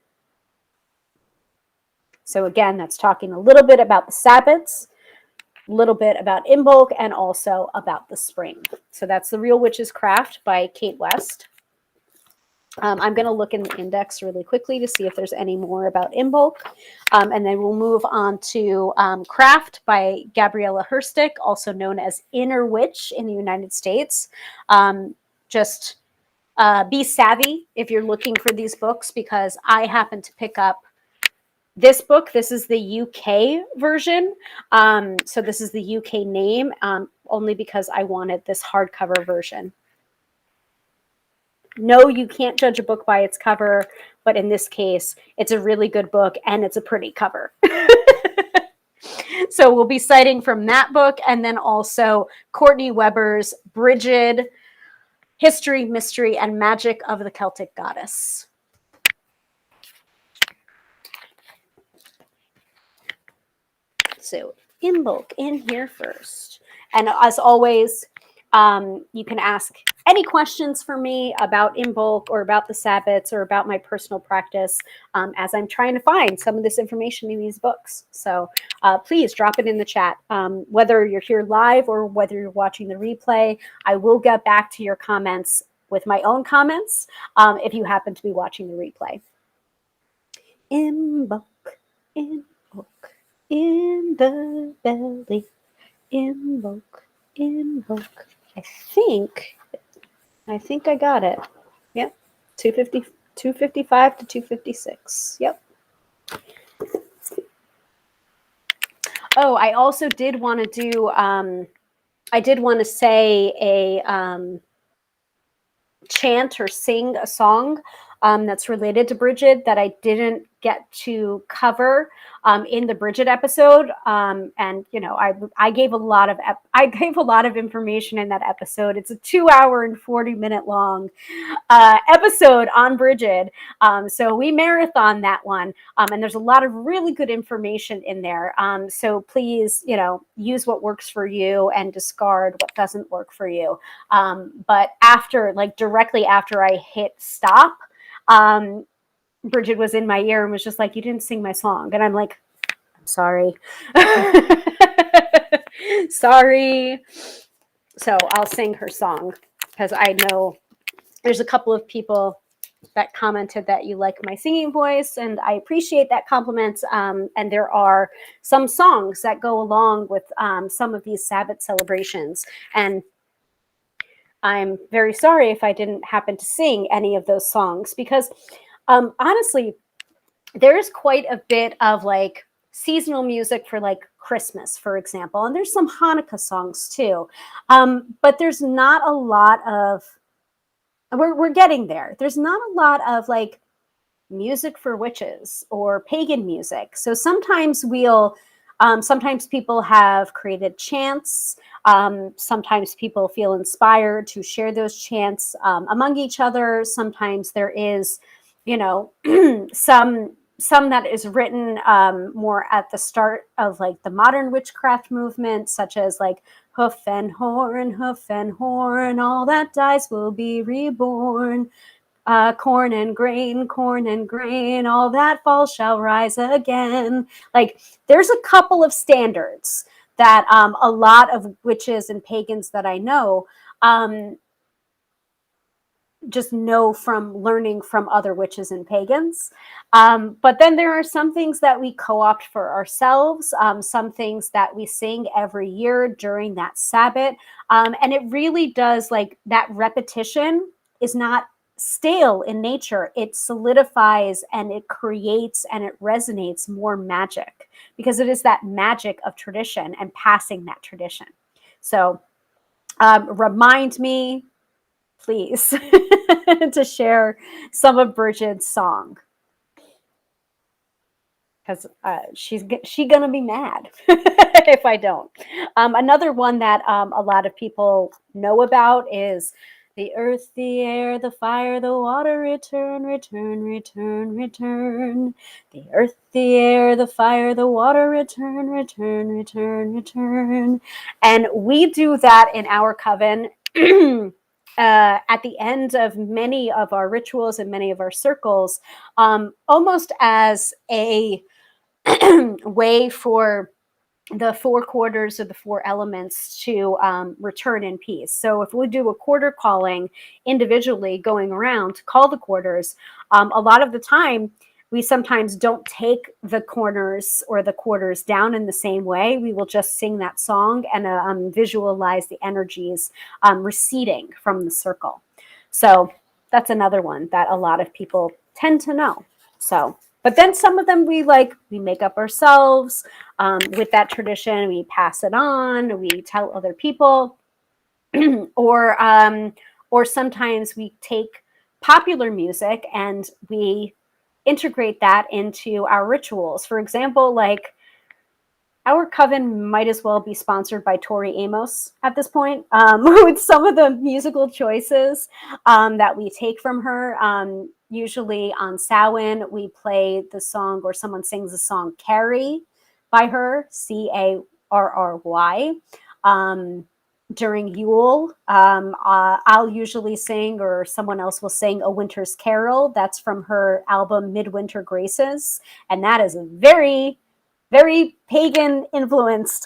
So again, that's talking a little bit about the Sabbats, a little bit about Imbolc, and also about the spring. So that's The Real Witch's Craft by Kate West. I'm going to look in the index really quickly to see if there's any more about Imbolc. And then we'll move on to Craft by Gabriella Herstick, also known as Inner Witch in the United States. Just be savvy if you're looking for these books, because I happen to pick up this book. This is the UK version. So this is the UK name, only because I wanted this hardcover version. No, you can't judge a book by its cover, but in this case, it's a really good book and it's a pretty cover. So we'll be citing from that book, and then also Courtney Weber's Bridget, History, Mystery, and Magic of the Celtic Goddess. So Imbolc in here first. And as always, you can ask any questions for me about Imbolc or about the Sabbats or about my personal practice as I'm trying to find some of this information in these books. So please drop it in the chat. Whether you're here live or whether you're watching the replay, I will get back to your comments with my own comments if you happen to be watching the replay. Imbolc, Imbolc, in the belly. Imbolc, Imbolc. I think I think I got it. Yep. 255 to 256. Yep. Oh, I also did want to do, I did want to say a chant or sing a song that's related to Bridget that I didn't get to cover in the Bridget episode. And you know, I gave a lot of information in that episode. It's a 2-hour and 40-minute long episode on Bridget. So we marathon that one. And there's a lot of really good information in there. So please, you know, use what works for you and discard what doesn't work for you. But after, like directly after I hit stop, Bridget was in my ear and was just like, "You didn't sing my song." And I'm like, "I'm sorry." Sorry. So I'll sing her song because I know there's a couple of people that commented that you like my singing voice, and I appreciate that compliment. And there are some songs that go along with some of these Sabbath celebrations. And I'm very sorry if I didn't happen to sing any of those songs because honestly, there's quite a bit of like seasonal music for like Christmas, for example, and there's some Hanukkah songs too. But there's not a lot of, we're getting there. There's not a lot of like music for witches or pagan music. So sometimes sometimes people have created chants. Sometimes people feel inspired to share those chants among each other. Sometimes there is, you know, some that is written more at the start of like the modern witchcraft movement, such as like hoof and horn, all that dies will be reborn. Corn and grain, all that falls shall rise again. Like there's a couple of standards that a lot of witches and pagans that I know just know from learning from other witches and pagans. But then there are some things that we co-opt for ourselves, some things that we sing every year during that Sabbath. And it really does, like, that repetition is not stale in nature. It solidifies and it creates and it resonates more magic because it is that magic of tradition and passing that tradition. So remind me, please, to share some of Bridget's song because she's gonna be mad if I don't. Another one that a lot of people know about is the earth, the air, the fire, the water, return, return, return, return. The earth, the air, the fire, the water, return, return, return, return. And we do that in our coven. At the end of many of our rituals and many of our circles, almost as a way for the 4 quarters of the 4 elements to return in peace. So if we do a quarter calling individually going around to call the quarters, a lot of the time we sometimes don't take the corners or the quarters down in the same way. We will just sing that song and visualize the energies receding from the circle. So that's another one that a lot of people tend to know. So, but then some of them we make up ourselves with that tradition. We pass it on. We tell other people, or sometimes we take popular music and we integrate that into our rituals. For example, like our coven might as well be sponsored by Tori Amos at this point with some of the musical choices that we take from her. Usually on Samhain, we play the song or someone sings the song Carry by her, Carry. During Yule, I'll usually sing or someone else will sing A Winter's Carol. That's from her album Midwinter Graces. And that is a very, very pagan influenced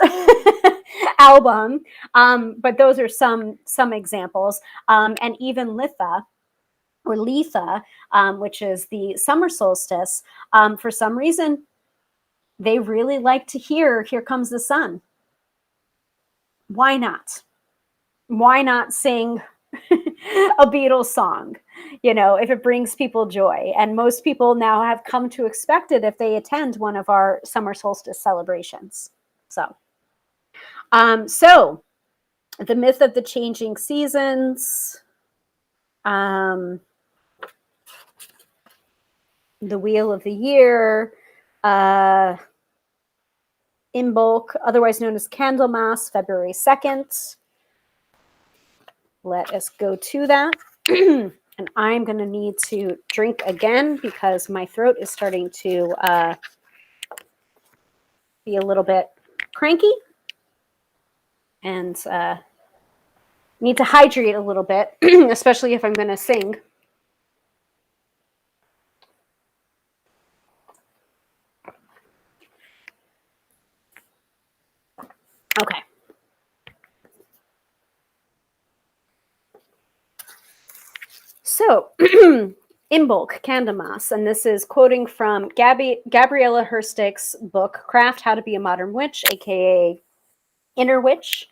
album. But those are some examples. And even Litha, which is the summer solstice, for some reason, they really like to hear Here Comes the Sun. Why not? Why not sing a Beatles song, if it brings people joy. And most people now have come to expect it if they attend one of our summer solstice celebrations. So the myth of the changing seasons, the wheel of the year, Imbolc, otherwise known as Candlemas, February 2nd. Let us go to that. And I'm going to need to drink again because my throat is starting to be a little bit cranky. And need to hydrate a little bit, especially if I'm going to sing. Okay. So, Imbolc, Candlemas, and this is quoting from Gabriella Herstick's book, Craft, How to Be a Modern Witch, aka Inner Witch.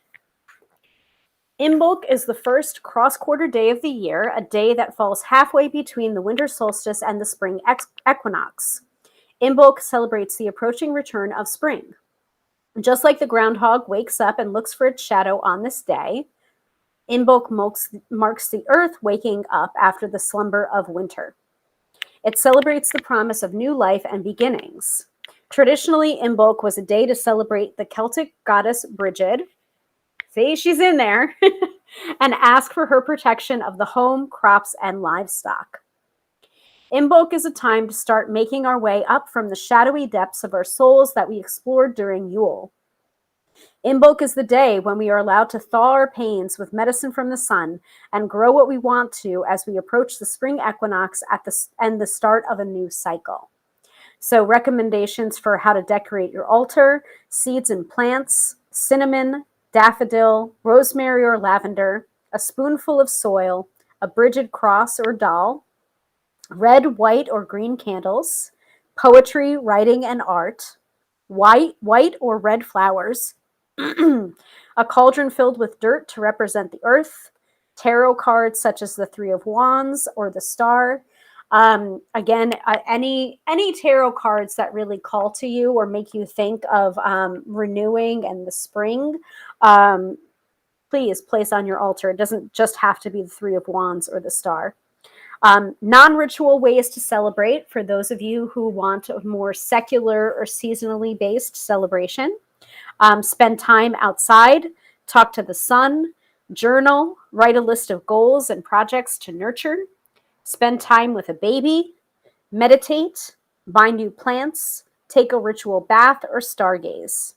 Imbolc is the first cross-quarter day of the year, a day that falls halfway between the winter solstice and the spring equinox. Imbolc celebrates the approaching return of spring. Just like the groundhog wakes up and looks for its shadow on this day, Imbolc marks the earth waking up after the slumber of winter. It celebrates the promise of new life and beginnings. Traditionally, Imbolc was a day to celebrate the Celtic goddess Bridget. See, she's in there. And ask for her protection of the home, crops, and livestock. Imbolc is a time to start making our way up from the shadowy depths of our souls that we explored during Yule. Imbolc is the day when we are allowed to thaw our pains with medicine from the sun and grow what we want to as we approach the spring equinox and the start of a new cycle. So recommendations for how to decorate your altar: seeds and plants, cinnamon, daffodil, rosemary or lavender, a spoonful of soil, a Bridget cross or doll, red, white, or green candles, poetry, writing, and art, white or red flowers, a cauldron filled with dirt to represent the earth, tarot cards such as the Three of Wands or the Star. Again, any tarot cards that really call to you or make you think of renewing and the spring, please place on your altar. It doesn't just have to be the Three of Wands or the Star. Non-ritual ways to celebrate for those of you who want a more secular or seasonally based celebration. Spend time outside, talk to the sun, journal, write a list of goals and projects to nurture, spend time with a baby, meditate, buy new plants, take a ritual bath, or stargaze.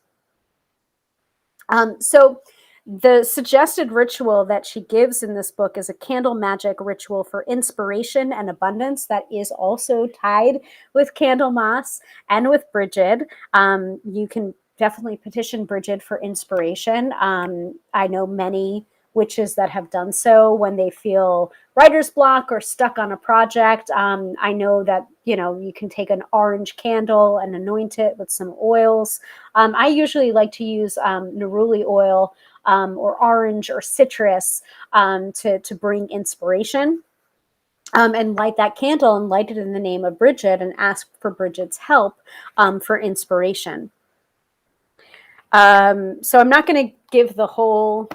So the suggested ritual that she gives in this book is a candle magic ritual for inspiration and abundance that is also tied with Candlemas and with Bridget. You can definitely petition Bridget for inspiration. I know many witches that have done so when they feel writer's block or stuck on a project. I know that, you can take an orange candle and anoint it with some oils. I usually like to use neroli oil or orange or citrus to bring inspiration. And light that candle and light it in the name of Bridget and ask for Bridget's help for inspiration. So I'm not going to give the whole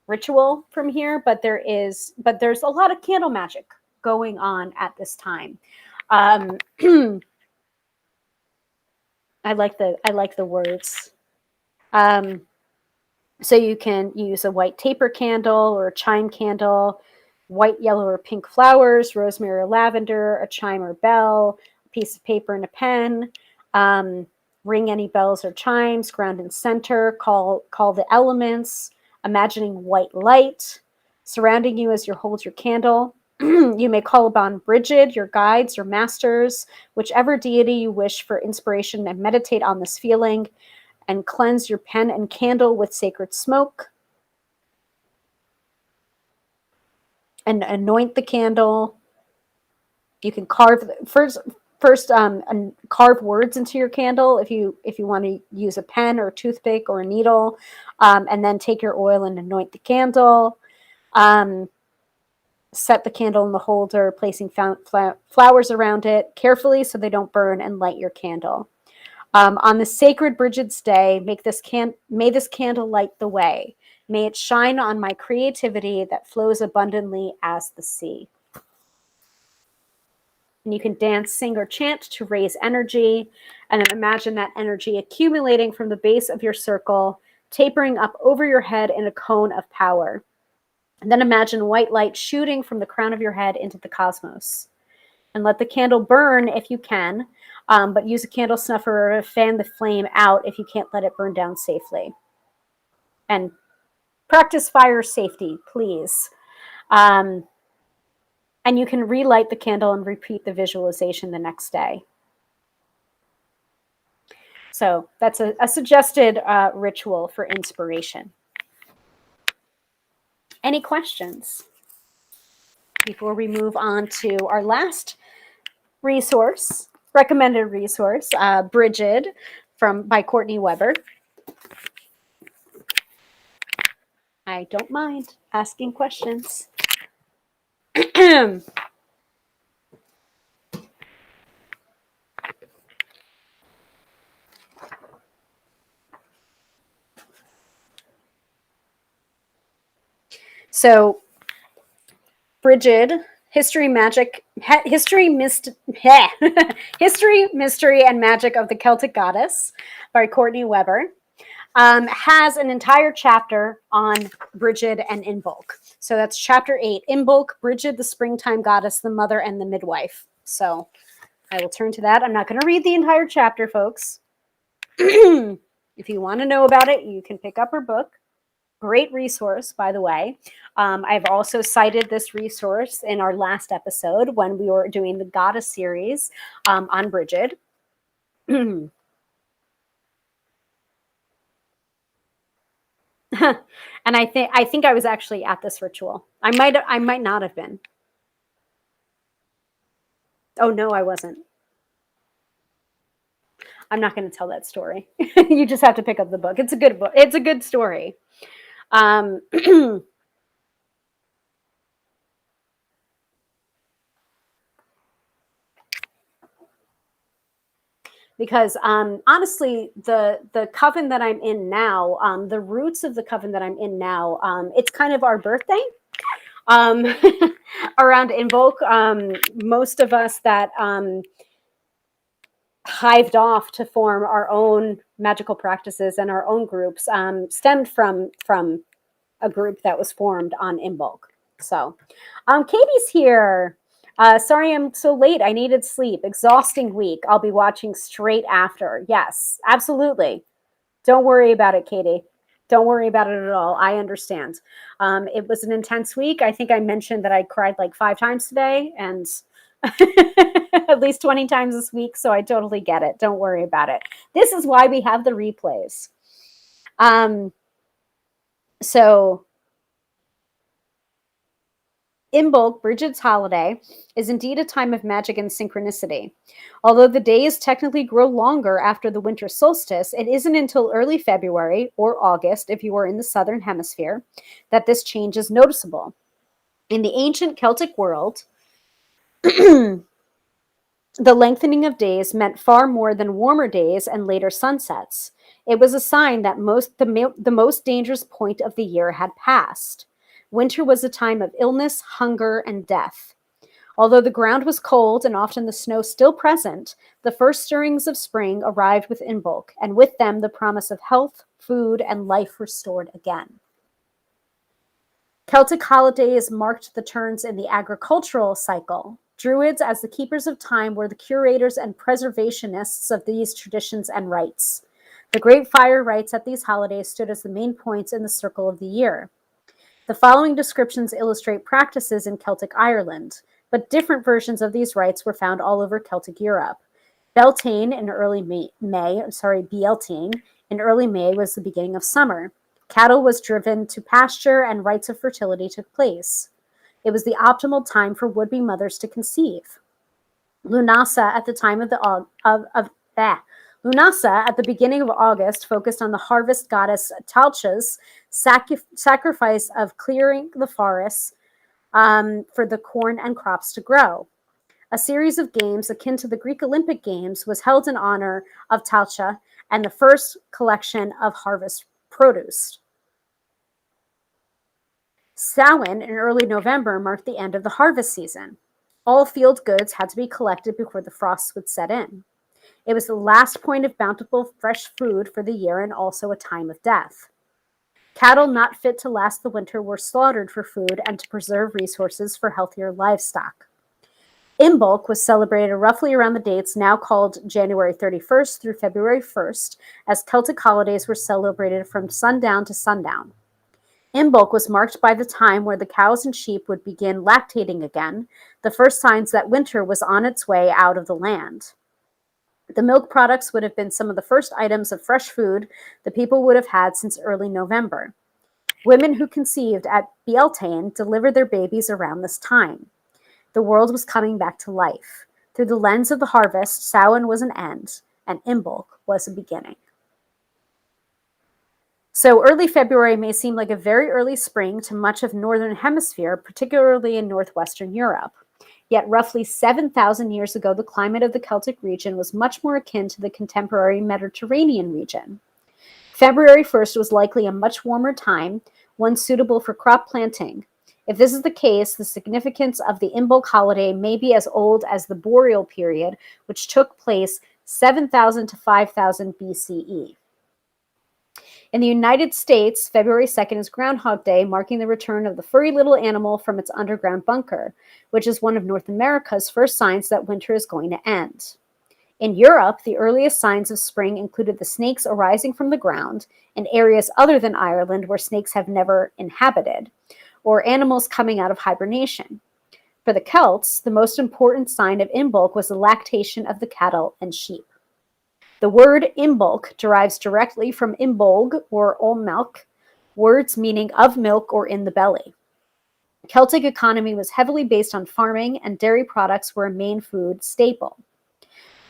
ritual from here, but there's a lot of candle magic going on at this time. I like the words. So you can use a white taper candle or a chime candle, white, yellow, or pink flowers, rosemary or lavender, a chime or bell, a piece of paper and a pen. Ring any bells or chimes, ground and center, call the elements, imagining white light surrounding you as you hold your candle. You may call upon Bridget, your guides, your masters, whichever deity you wish for inspiration, and meditate on this feeling and cleanse your pen and candle with sacred smoke. And anoint the candle. You can carve first carve words into your candle if you want to use a pen or a toothpick or a needle, and then take your oil and anoint the candle. Set the candle in the holder, placing flowers around it carefully so they don't burn, and light your candle. On the sacred Bridget's Day, may this candle light the way. May it shine on my creativity that flows abundantly as the sea. And you can dance, sing, or chant to raise energy. And then imagine that energy accumulating from the base of your circle, tapering up over your head in a cone of power. And then imagine white light shooting from the crown of your head into the cosmos. And let the candle burn if you can, but use a candle snuffer or fan the flame out if you can't let it burn down safely. And practice fire safety, please. And you can relight the candle and repeat the visualization the next day. So that's a suggested ritual for inspiration. Any questions before we move on to our last resource, recommended resource, Bridget by Courtney Weber. I don't mind asking questions. So, Bridget, History, Mystery, and Magic of the Celtic Goddess by Courtney Weber, has an entire chapter on Bridget and Imbolc. So that's chapter 8, Imbolc, Bridget, the springtime goddess, the mother, and the midwife. So I will turn to that. I'm not going to read the entire chapter, folks. If you want to know about it, you can pick up her book. Great resource, by the way. I've also cited this resource in our last episode when we were doing the Goddess series on Bridget. And I think I was actually at this ritual. I might not have been. Oh no, I wasn't. I'm not going to tell that story. You just have to pick up the book. It's a good book. It's a good story. Because honestly, the coven that I'm in now, the roots of the coven that I'm in now, it's kind of our birthday around Imbolc. Most of us that hived off to form our own magical practices and our own groups stemmed from a group that was formed on Imbolc. So Katie's here. Sorry I'm so late. I needed sleep. Exhausting week. I'll be watching straight after. Yes, absolutely. Don't worry about it, Katie. Don't worry about it at all. I understand. It was an intense week. I think I mentioned that I cried like 5 times today and at least 20 times this week. So I totally get it. Don't worry about it. This is why we have the replays. So Imbolc, Bridget's holiday, is indeed a time of magic and synchronicity. Although the days technically grow longer after the winter solstice, it isn't until early February or August, if you are in the southern hemisphere, that this change is noticeable. In the ancient Celtic world, the lengthening of days meant far more than warmer days and later sunsets. It was a sign that the most dangerous point of the year had passed. Winter was a time of illness, hunger, and death. Although the ground was cold and often the snow still present, the first stirrings of spring arrived with Imbolc, and with them the promise of health, food, and life restored again. Celtic holidays marked the turns in the agricultural cycle. Druids, as the keepers of time, were the curators and preservationists of these traditions and rites. The great fire rites at these holidays stood as the main points in the circle of the year. The following descriptions illustrate practices in Celtic Ireland, but different versions of these rites were found all over Celtic Europe. Beltane in early Beltane in early May was the beginning of summer. Cattle was driven to pasture and rites of fertility took place. It was the optimal time for would-be mothers to conceive. Lunasa at the time Lunasa at the beginning of August focused on the harvest goddess Talcha's sacrifice of clearing the forests for the corn and crops to grow. A series of games akin to the Greek Olympic Games was held in honor of Talcha and the first collection of harvest produce. Samhain in early November marked the end of the harvest season. All field goods had to be collected before the frosts would set in. It was the last point of bountiful fresh food for the year and also a time of death. Cattle not fit to last the winter were slaughtered for food and to preserve resources for healthier livestock. Imbolc was celebrated roughly around the dates now called January 31st through February 1st, as Celtic holidays were celebrated from sundown to sundown. Imbolc was marked by the time where the cows and sheep would begin lactating again, the first signs that winter was on its way out of the land. The milk products would have been some of the first items of fresh food the people would have had since early November. Women who conceived at Beltane delivered their babies around this time. The world was coming back to life. Through the lens of the harvest, Samhain was an end, and Imbolc was a beginning. So early February may seem like a very early spring to much of Northern Hemisphere, particularly in Northwestern Europe. Yet roughly 7,000 years ago, the climate of the Celtic region was much more akin to the contemporary Mediterranean region. February 1st was likely a much warmer time, one suitable for crop planting. If this is the case, the significance of the Imbolc holiday may be as old as the Boreal period, which took place 7,000 to 5,000 BCE. In the United States, February 2nd is Groundhog Day, marking the return of the furry little animal from its underground bunker, which is one of North America's first signs that winter is going to end. In Europe, the earliest signs of spring included the snakes arising from the ground in areas other than Ireland where snakes have never inhabited, or animals coming out of hibernation. For the Celts, the most important sign of Imbolc was the lactation of the cattle and sheep. The word Imbolc derives directly from Imbolg or Olmilk, words meaning of milk or in the belly. The Celtic economy was heavily based on farming, and dairy products were a main food staple.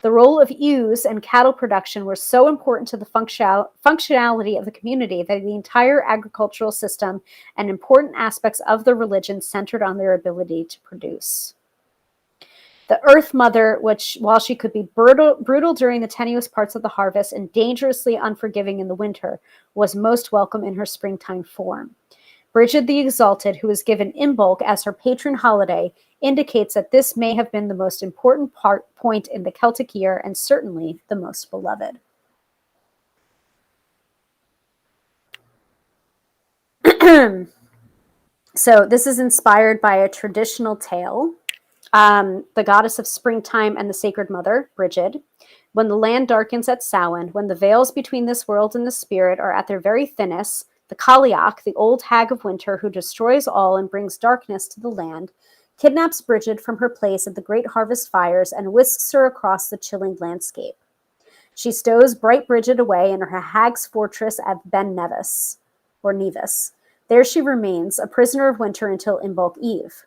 The role of ewes and cattle production were so important to the functionality of the community that the entire agricultural system and important aspects of the religion centered on their ability to produce. The Earth Mother, which, while she could be brutal during the tenuous parts of the harvest and dangerously unforgiving in the winter, was most welcome in her springtime form. Bridget the Exalted, who was given Imbolc as her patron holiday, indicates that this may have been the most important point in the Celtic year and certainly the most beloved. So this is inspired by a traditional tale. The goddess of springtime and the sacred mother, Bridget. When the land darkens at Samhain, when the veils between this world and the spirit are at their very thinnest, the Cailleach, the old hag of winter who destroys all and brings darkness to the land, kidnaps Bridget from her place at the great harvest fires and whisks her across the chilling landscape. She stows bright Bridget away in her hag's fortress at Ben Nevis, or Nevis. There she remains, a prisoner of winter until Imbolc Eve.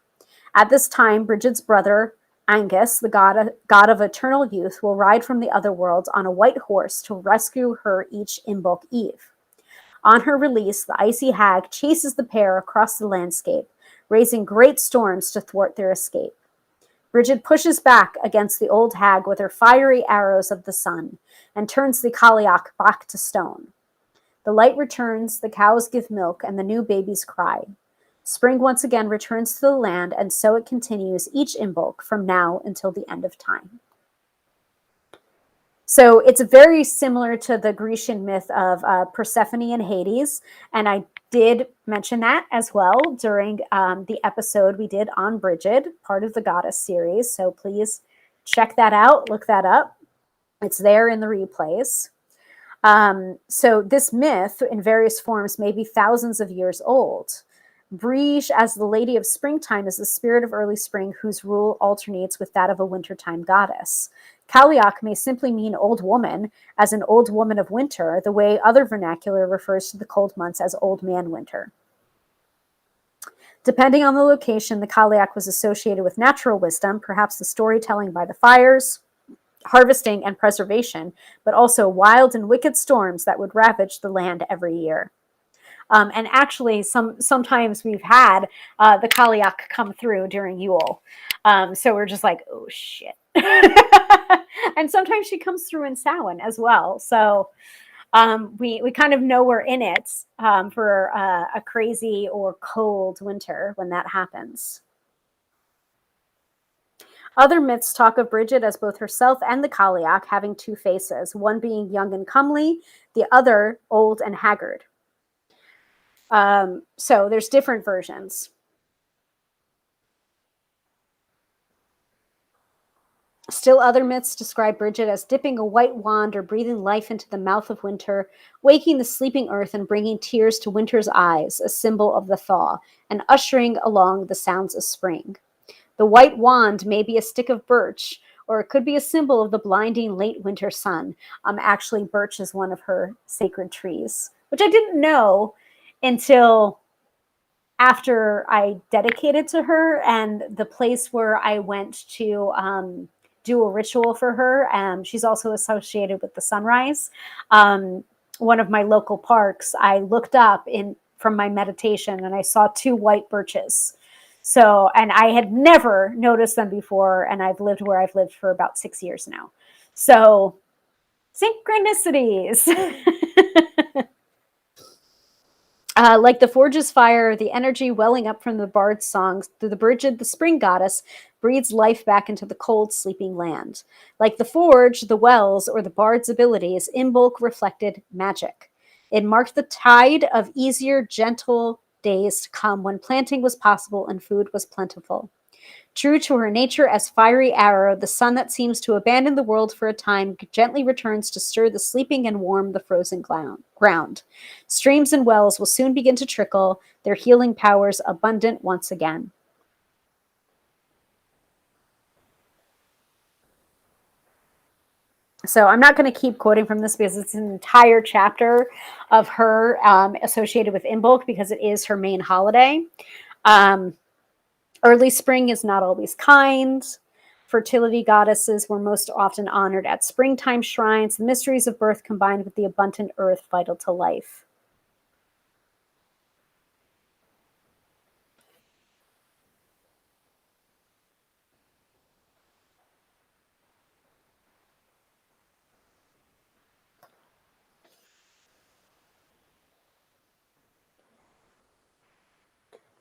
At this time, Bridget's brother, Angus, the god of eternal youth, will ride from the other world on a white horse to rescue her each Imbolc Eve. On her release, the icy hag chases the pair across the landscape, raising great storms to thwart their escape. Bridget pushes back against the old hag with her fiery arrows of the sun and turns the Cailleach back to stone. The light returns, the cows give milk, and the new babies cry. Spring once again returns to the land, and so it continues each Imbolc from now until the end of time. So it's very similar to the Grecian myth of Persephone and Hades, and I did mention that as well during the episode we did on Bridget, part of the Goddess series, so please check that out, look that up. It's there in the replays. So this myth in various forms may be thousands of years old. Bridget, as the Lady of Springtime, is the spirit of early spring whose rule alternates with that of a wintertime goddess. Cailleach may simply mean old woman, as an old woman of winter, the way other vernacular refers to the cold months as old man winter. Depending on the location, the Cailleach was associated with natural wisdom, perhaps the storytelling by the fires, harvesting and preservation, but also wild and wicked storms that would ravage the land every year. And actually, sometimes we've had the Kaliak come through during Yule. So we're just like, oh shit. And sometimes she comes through in Samhain as well. So we kind of know we're in it for a crazy or cold winter when that happens. Other myths talk of Bridget as both herself and the Kaliak having two faces, one being young and comely, the other old and haggard. So there's different versions. Still other myths describe Bridget as dipping a white wand or breathing life into the mouth of winter, waking the sleeping earth and bringing tears to winter's eyes, a symbol of the thaw, and ushering along the sounds of spring. The white wand may be a stick of birch, or it could be a symbol of the blinding late winter sun. Actually, birch is one of her sacred trees, which I didn't know until after I dedicated to her, and the place where I went to do a ritual for her. She's also associated with the sunrise. One of my local parks, I looked up from my meditation and I saw two white birches. So, and I had never noticed them before, and I've lived where I've lived for about 6 years now. So, synchronicities. Like the forge's fire, the energy welling up from the bard's songs through the Bridget, the spring goddess, breathes life back into the cold, sleeping land. Like the forge, the wells, or the bard's abilities, Imbolc reflected magic. It marked the tide of easier, gentle days to come when planting was possible and food was plentiful. True to her nature as fiery arrow, the sun that seems to abandon the world for a time gently returns to stir the sleeping and warm the frozen ground. Streams and wells will soon begin to trickle, their healing powers abundant once again. So I'm not going to keep quoting from this because it's an entire chapter of her associated with Imbolc because it is her main holiday. Early spring is not always kind. Fertility goddesses were most often honored at springtime shrines, the mysteries of birth combined with the abundant earth vital to life.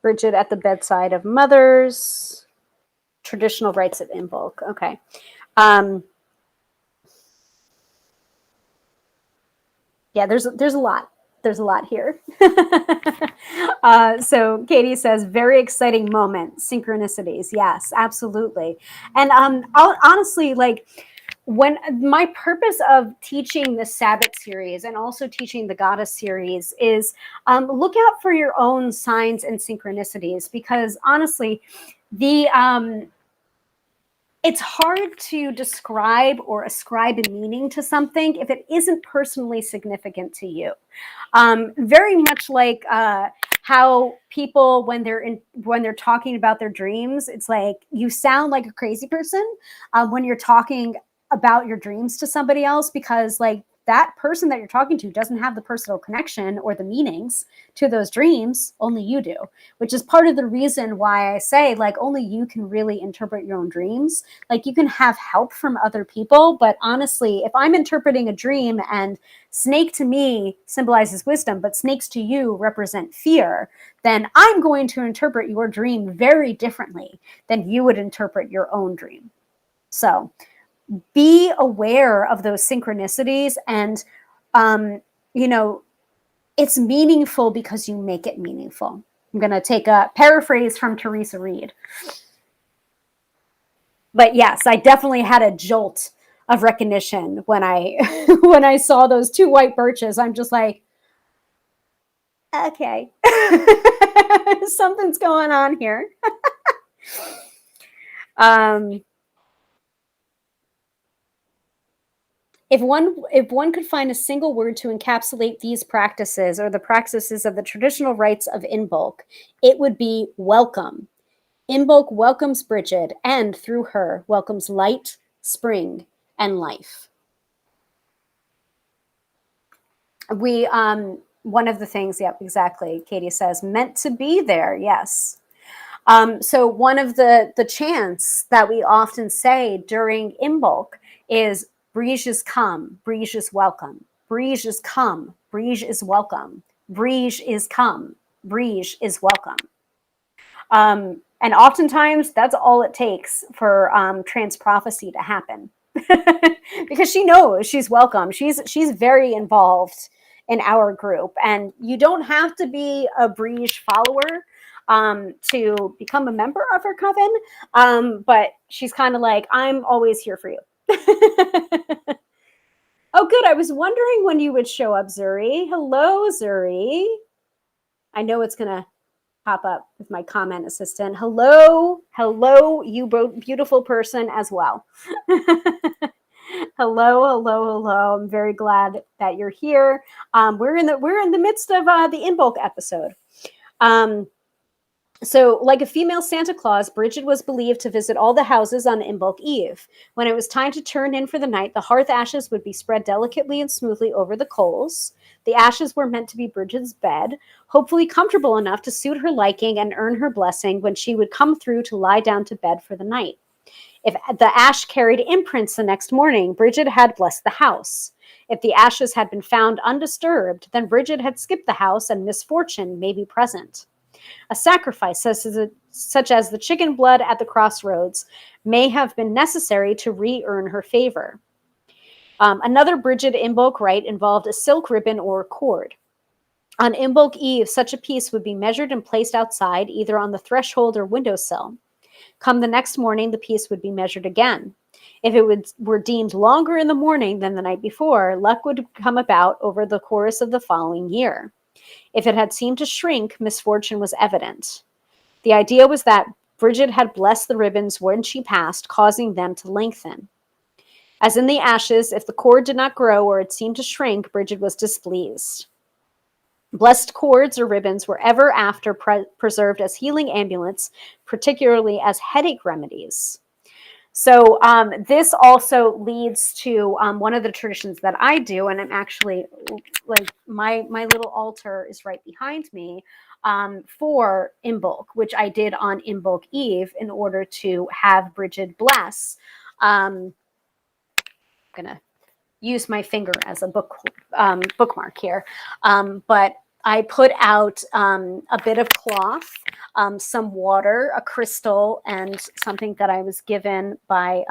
Bridget at the bedside of mothers. Traditional rites of Imbolc. Okay. Yeah, there's a lot. There's a lot here. So Katie says, very exciting moment. Synchronicities. Yes, absolutely. And honestly, like when my purpose of teaching the Sabbat series and also teaching the Goddess series is look out for your own signs and synchronicities, because honestly, the it's hard to describe or ascribe a meaning to something if it isn't personally significant to you. Very much like how people, when they're talking about their dreams, it's like you sound like a crazy person when you're talking about your dreams to somebody else, because like that person that you're talking to doesn't have the personal connection or the meanings to those dreams. Only you do, which is part of the reason why I say like only you can really interpret your own dreams. Like you can have help from other people, but honestly, if I'm interpreting a dream and snake to me symbolizes wisdom, but snakes to you represent fear, then I'm going to interpret your dream very differently than you would interpret your own dream. So be aware of those synchronicities, and it's meaningful because you make it meaningful. I'm going to take a paraphrase from Teresa Reed. But yes, I definitely had a jolt of recognition when I when I saw those two white birches. I'm just like, okay, something's going on here. If one could find a single word to encapsulate these practices or the practices of the traditional rites of Imbolc, it would be welcome. Imbolc welcomes Bridget, and through her welcomes light, spring, and life. We one of the things, yep, exactly. Katie says, meant to be there. Yes. So one of the chants that we often say during Imbolc is Brige is come, Brige is welcome, Brige is come, Brige is welcome, Brige is come, Brige is welcome. And oftentimes that's all it takes for trans prophecy to happen. Because she knows she's welcome. She's very involved in our group, and you don't have to be a Brige follower to become a member of her coven. But she's kind of like, I'm always here for you. Oh, good. I was wondering when you would show up, Zuri. Hello, Zuri. I know it's gonna pop up with my comment assistant. Hello, you beautiful person as well. Hello. I'm very glad that you're here. We're in the midst of the Imbolc episode. So, like a female Santa Claus, Bridget was believed to visit all the houses on Imbolc Eve. When it was time to turn in for the night, the hearth ashes would be spread delicately and smoothly over the coals. The ashes were meant to be Bridget's bed, hopefully comfortable enough to suit her liking and earn her blessing when she would come through to lie down to bed for the night. If the ash carried imprints the next morning, Bridget had blessed the house. If the ashes had been found undisturbed, then Bridget had skipped the house and misfortune may be present. A sacrifice, such as the chicken blood at the crossroads, may have been necessary to re-earn her favor. Another Bridget Imbolc rite involved a silk ribbon or cord. On Imbolc Eve, such a piece would be measured and placed outside, either on the threshold or windowsill. Come the next morning, the piece would be measured again. If it were deemed longer in the morning than the night before, luck would come about over the course of the following year. If it had seemed to shrink, misfortune was evident. The idea was that Bridget had blessed the ribbons when she passed, causing them to lengthen. As in the ashes, if the cord did not grow or it seemed to shrink, Bridget was displeased. Blessed cords or ribbons were ever after preserved as healing amulets, particularly as headache remedies. So this also leads to one of the traditions that I do, and I'm actually, like, my little altar is right behind me for Imbolc, which I did on Imbolc Eve in order to have Bridget bless. I'm gonna use my finger as a bookmark here, but I put out a bit of cloth, some water, a crystal, and something that I was given by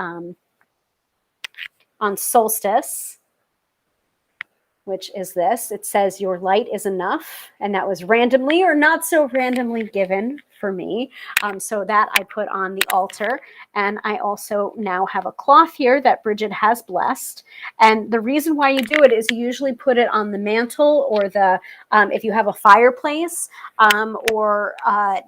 on solstice, which is this. It says, "Your light is enough," and that was randomly or not so randomly given for me. So that I put on the altar, and I also now have a cloth here that Bridget has blessed. And the reason why you do it is you usually put it on the mantle or the if you have a fireplace or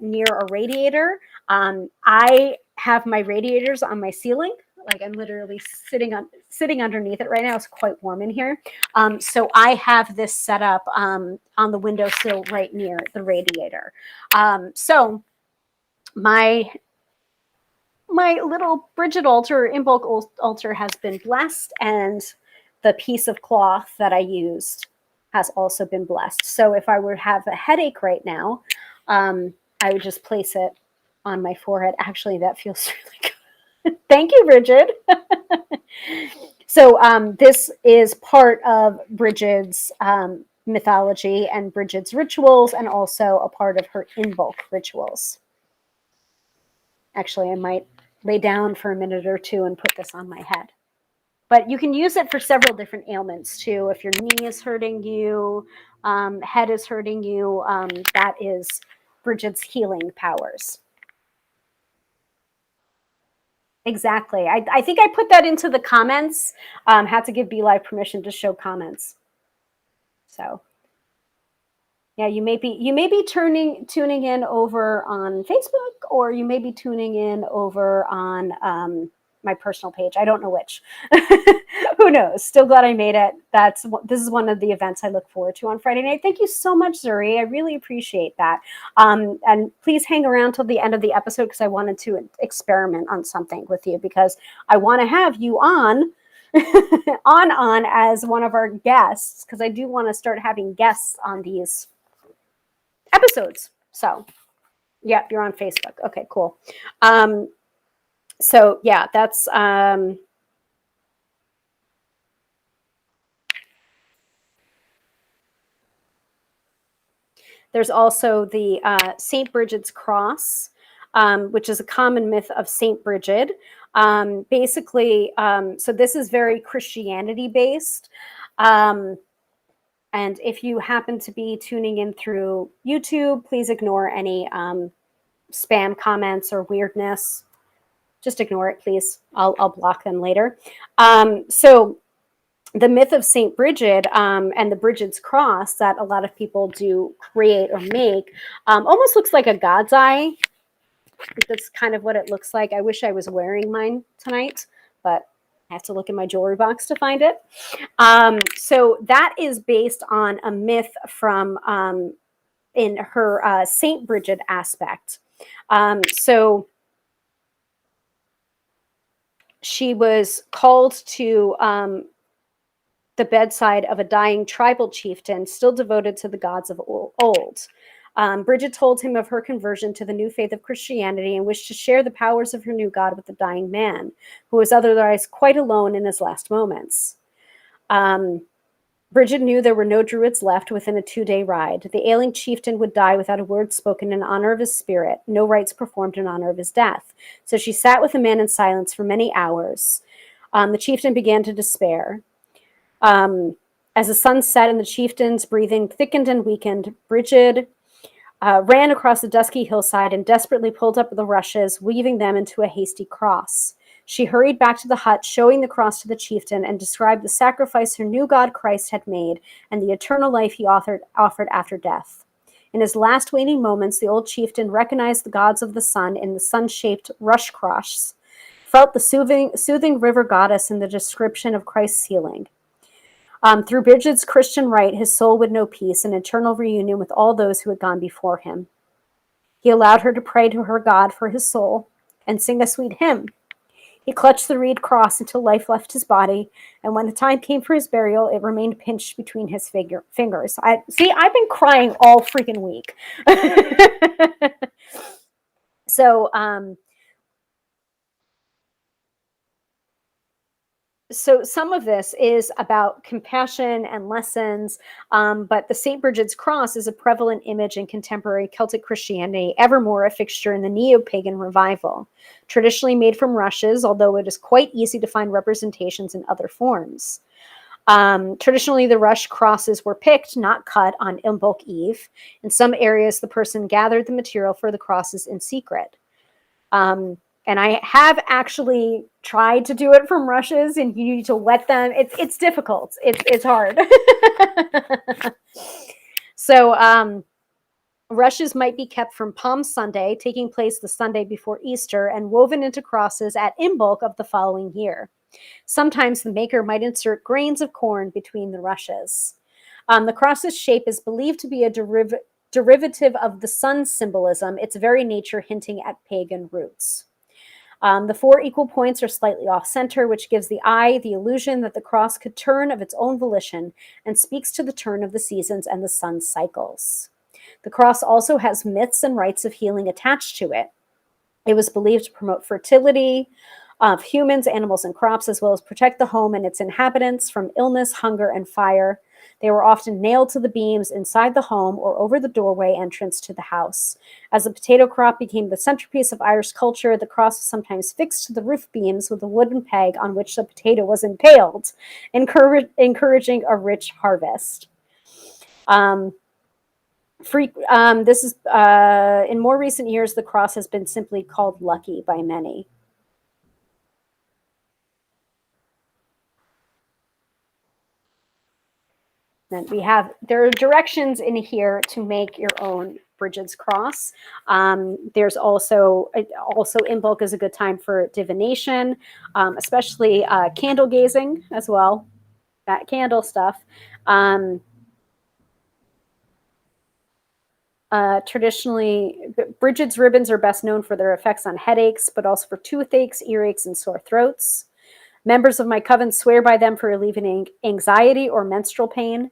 near a radiator. I have my radiators on my ceiling. Like, I'm literally sitting underneath it right now. It's quite warm in here. So I have this set up on the windowsill right near the radiator. So my little Bridget altar, Imbolc altar, has been blessed, and the piece of cloth that I used has also been blessed. So if I were to have a headache right now, I would just place it on my forehead. Actually, that feels really good. Thank you, Bridget. So this is part of Bridget's mythology and Bridget's rituals, and also a part of her Imbolc rituals. Actually, I might lay down for a minute or two and put this on my head. But you can use it for several different ailments too. If your knee is hurting you, head is hurting you, that is Bridget's healing powers. Exactly. I think I put that into the comments. Had to give BeLive permission to show comments. So yeah, you may be tuning in over on Facebook, or you may be tuning in over on my personal page. I don't know which. Who knows? Still glad I made it. This is one of the events I look forward to on Friday night. Thank you so much, Zuri. I really appreciate that. And please hang around till the end of the episode, because I wanted to experiment on something with you, because I want to have you on on as one of our guests, because I do want to start having guests on these episodes. So, yeah, you're on Facebook. Okay, cool. So yeah, that's there's also the St. Bridget's cross, which is a common myth of St. Bridget. Basically, so this is very Christianity based. And if you happen to be tuning in through YouTube, please ignore any spam comments or weirdness. Just ignore it, please. I'll block them later. So the myth of St. Bridget and the Bridget's cross that a lot of people do create or make almost looks like a God's eye. That's kind of what it looks like. I wish I was wearing mine tonight, but I have to look in my jewelry box to find it. So that is based on a myth from in her St. Bridget aspect. So she was called to the bedside of a dying tribal chieftain still devoted to the gods of old. Bridget told him of her conversion to the new faith of Christianity and wished to share the powers of her new god with the dying man, who was otherwise quite alone in his last moments. Bridget knew there were no druids left within a 2-day ride. The ailing chieftain would die without a word spoken in honor of his spirit, no rites performed in honor of his death. So she sat with the man in silence for many hours. The chieftain began to despair. As the sun set and the chieftain's breathing thickened and weakened, Bridget ran across the dusky hillside and desperately pulled up the rushes, weaving them into a hasty cross. She hurried back to the hut, showing the cross to the chieftain, and described the sacrifice her new god Christ had made and the eternal life he offered after death. In his last waning moments, the old chieftain recognized the gods of the sun in the sun-shaped rush cross, felt the soothing river goddess in the description of Christ's healing. Through Bridget's Christian rite, his soul would know peace and eternal reunion with all those who had gone before him. He allowed her to pray to her God for his soul and sing a sweet hymn. He clutched the reed cross until life left his body, and when the time came for his burial, it remained pinched between his fingers. I've been crying all freaking week. So, so some of this is about compassion and lessons, but the St. Bridget's cross is a prevalent image in contemporary Celtic Christianity, evermore a fixture in the neo-pagan revival. Traditionally made from rushes, although it is quite easy to find representations in other forms. Traditionally, the rush crosses were picked, not cut, on Imbolc Eve. In some areas, the person gathered the material for the crosses in secret. And I have actually tried to do it from rushes, and you need to wet them. It's difficult. It's hard. So rushes might be kept from Palm Sunday, taking place the Sunday before Easter, and woven into crosses at Imbolc of the following year. Sometimes the maker might insert grains of corn between the rushes. The cross's shape is believed to be a derivative of the sun symbolism, its very nature hinting at pagan roots. The 4 equal points are slightly off-center, which gives the eye the illusion that the cross could turn of its own volition and speaks to the turn of the seasons and the sun's cycles. The cross also has myths and rites of healing attached to it. It was believed to promote fertility of humans, animals, and crops, as well as protect the home and its inhabitants from illness, hunger, and fire. They were often nailed to the beams inside the home or over the doorway entrance to the house. As the potato crop became the centerpiece of Irish culture, the cross was sometimes fixed to the roof beams with a wooden peg on which the potato was impaled, encouraging a rich harvest. This is in more recent years, the cross has been simply called lucky by many. Then there are directions in here to make your own Bridget's cross. There's also Imbolc is a good time for divination, especially candle gazing as well. That candle stuff. Traditionally, Bridget's ribbons are best known for their effects on headaches, but also for toothaches, earaches, and sore throats. Members of my coven swear by them for alleviating anxiety or menstrual pain.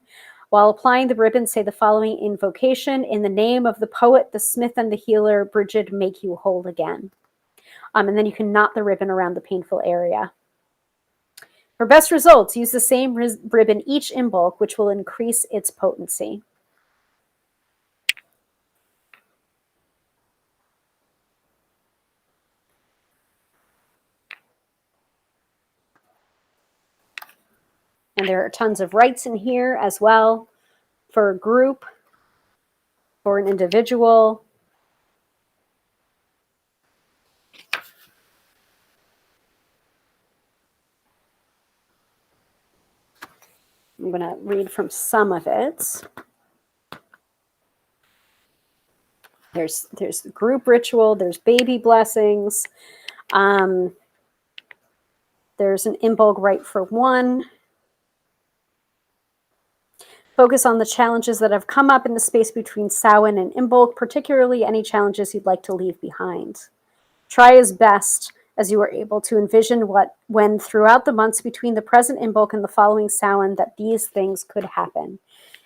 While applying the ribbon, say the following invocation: in the name of the poet, the smith, and the healer, Bridget, make you whole again. And then you can knot the ribbon around the painful area. For best results, use the same ribbon each Imbolc, which will increase its potency. And there are tons of rights in here as well for a group, for an individual. I'm going to read from some of it. There's group ritual, there's baby blessings. There's an Imbolc rite for one. Focus on the challenges that have come up in the space between Samhain and Imbolc, particularly any challenges you'd like to leave behind. Try as best as you are able to envision when throughout the months between the present Imbolc and the following Samhain that these things could happen.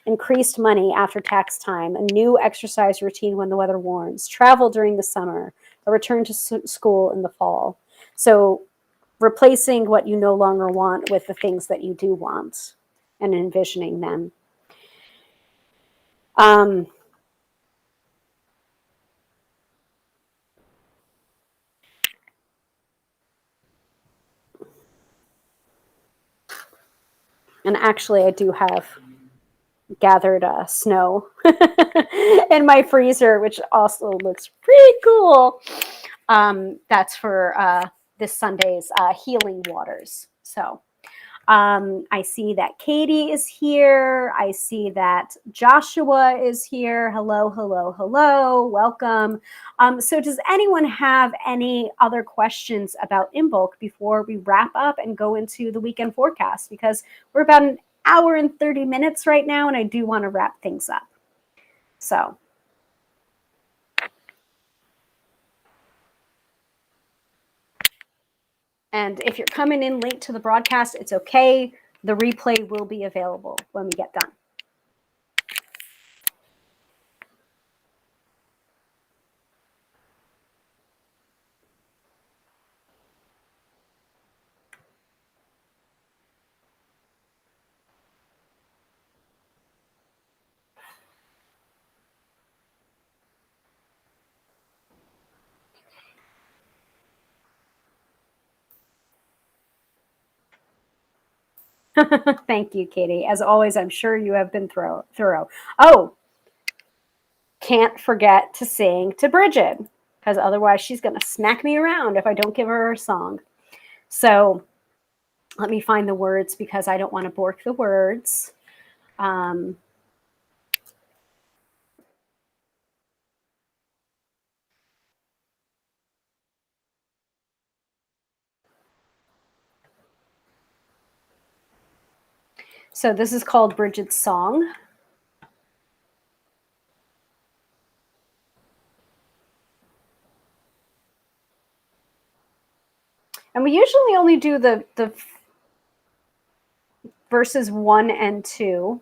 Increased money after tax time, a new exercise routine when the weather warms, travel during the summer, a return to school in the fall. So replacing what you no longer want with the things that you do want and envisioning them. And actually, I do have gathered snow in my freezer, which also looks pretty cool. That's for this Sunday's healing waters. So I see that Katie is here. I see that Joshua is here. Hello, hello, hello. Welcome. So does anyone have any other questions about Imbolc before we wrap up and go into the weekend forecast? Because we're about an hour and 30 minutes right now, and I do want to wrap things up. So. And if you're coming in late to the broadcast, it's okay. The replay will be available when we get done. Thank you, Katie. As always, I'm sure you have been thorough. Oh, can't forget to sing to Bridget, because otherwise she's going to smack me around if I don't give her a song. So let me find the words because I don't want to bork the words. So this is called Bridget's Song. And we usually only do the verses 1 and 2.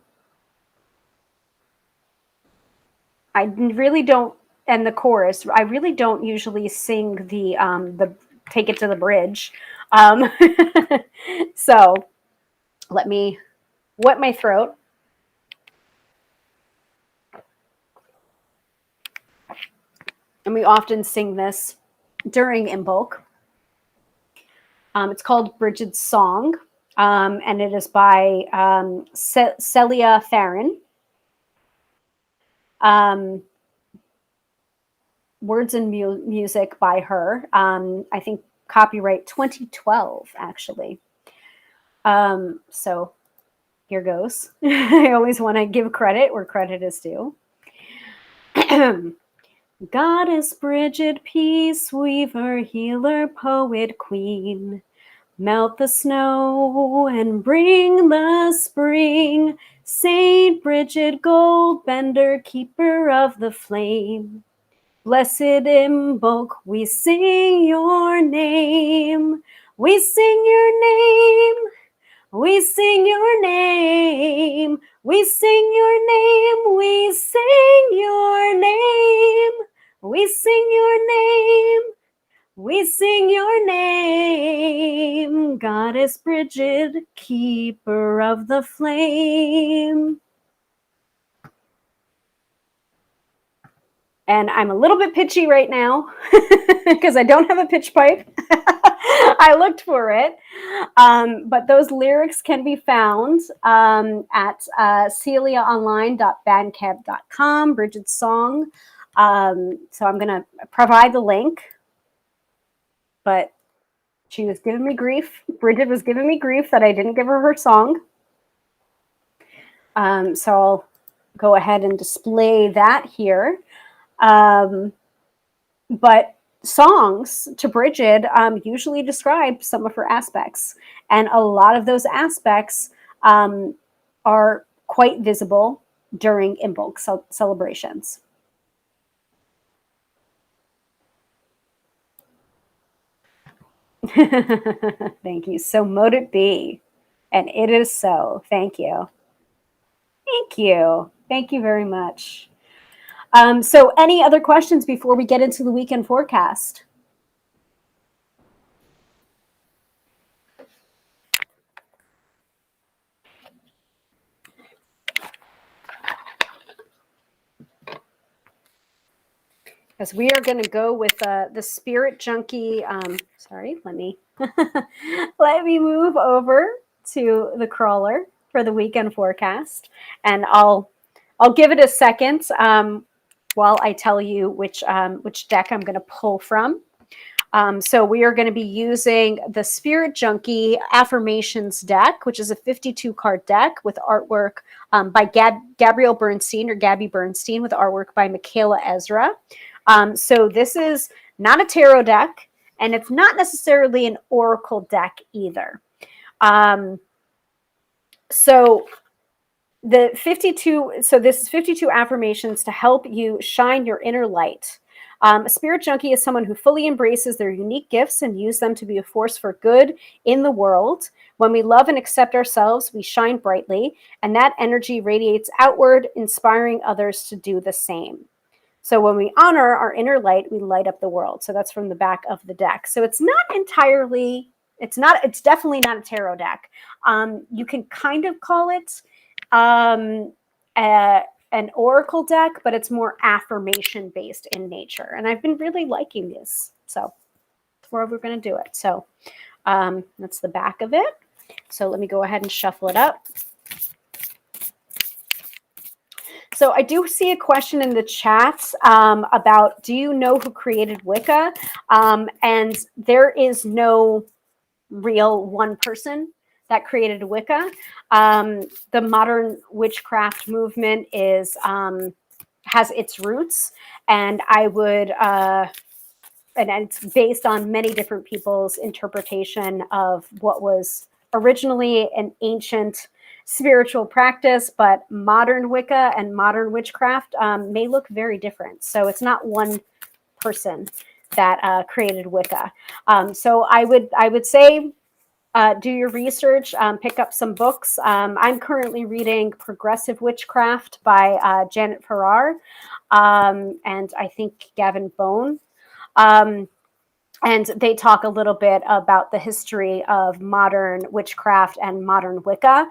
I really don't, and the chorus, I really don't usually sing the take it to the bridge. So let me wet my throat. And we often sing this during Imbolc. It's called Bridget's Song, and it is by Celia Theron. Words and music by her. I think copyright 2012, actually. So here goes. I always want to give credit where credit is due. Goddess Bridget, peace weaver, healer, poet, queen, melt the snow and bring the spring. Saint Bridget, gold bender, keeper of the flame. Blessed Imbolc, we sing your name. We sing your name. We sing your name. We sing your name. We sing your name. We sing your name. We sing your name. Goddess Bridget, keeper of the flame. And I'm a little bit pitchy right now because I don't have a pitch pipe. I looked for it. But those lyrics can be found at celiaonline.bandcamp.com, Bridget's song. So I'm going to provide the link. But she was giving me grief. Bridget was giving me grief that I didn't give her her song. So I'll go ahead and display that here. But songs to Bridget usually describe some of her aspects. And a lot of those aspects are quite visible during Imbolc celebrations. Thank you. So mote it be. And it is so. Thank you. Thank you. Thank you very much. So any other questions before we get into the weekend forecast? Because we are going to go with the Spirit Junkie. Sorry, let me move over to the crawler for the weekend forecast, and I'll give it a second while I tell you which deck I'm going to pull from. So we are going to be using the Spirit Junkie Affirmations deck, which is a 52 card deck with artwork by Gabrielle Bernstein, or Gabby Bernstein, with artwork by Michaela Ezra. So this is not a tarot deck, and it's not necessarily an oracle deck either. So this is 52 affirmations to help you shine your inner light. A spirit junkie is someone who fully embraces their unique gifts and use them to be a force for good in the world. When we love and accept ourselves, we shine brightly, and that energy radiates outward, inspiring others to do the same. So when we honor our inner light, we light up the world. So that's from the back of the deck. So it's definitely not a tarot deck. You can kind of call it an oracle deck, but it's more affirmation based in nature. And I've been really liking this. So that's where we're going to do it. So that's the back of it. So let me go ahead and shuffle it up. So I do see a question in the chat about, do you know who created Wicca? And there is no real one person that created Wicca. The modern witchcraft movement has its roots, and and it's based on many different people's interpretation of what was originally an ancient spiritual practice, but modern Wicca and modern witchcraft may look very different. So it's not one person that created Wicca. So I would say do your research, pick up some books. I'm currently reading Progressive Witchcraft by Janet Farrar and I think Gavin Bone. And they talk a little bit about the history of modern witchcraft and modern Wicca.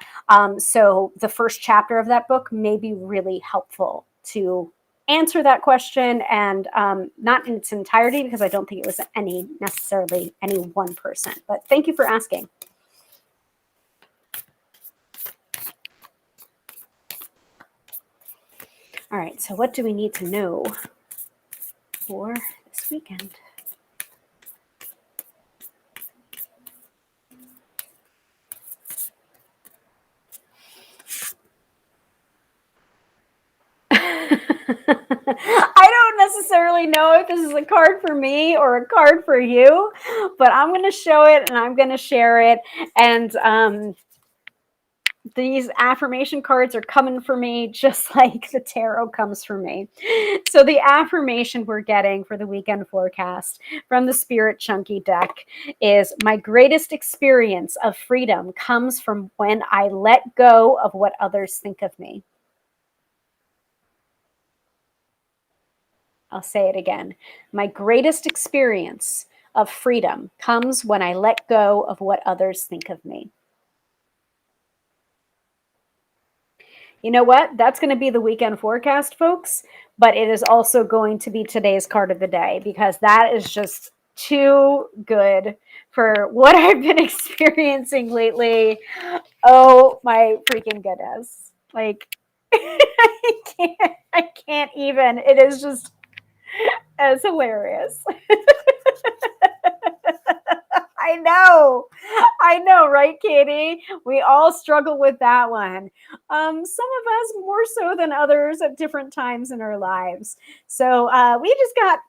So the first chapter of that book may be really helpful to answer that question, and not in its entirety, because I don't think it was necessarily any one person. But thank you for asking. All right, so what do we need to know for this weekend? I don't necessarily know if this is a card for me or a card for you, but I'm going to show it and I'm going to share it. And these affirmation cards are coming for me just like the tarot comes for me. So the affirmation we're getting for the weekend forecast from the Spirit Junkie deck is, my greatest experience of freedom comes from when I let go of what others think of me. I'll say it again. My greatest experience of freedom comes when I let go of what others think of me. You know what? That's going to be the weekend forecast, folks, but it is also going to be today's card of the day, because that is just too good for what I've been experiencing lately. Oh my freaking goodness. Like, I can't even. It is just, it's hilarious. I know, right, Katie? We all struggle with that one. Some of us more so than others at different times in our lives. So we just got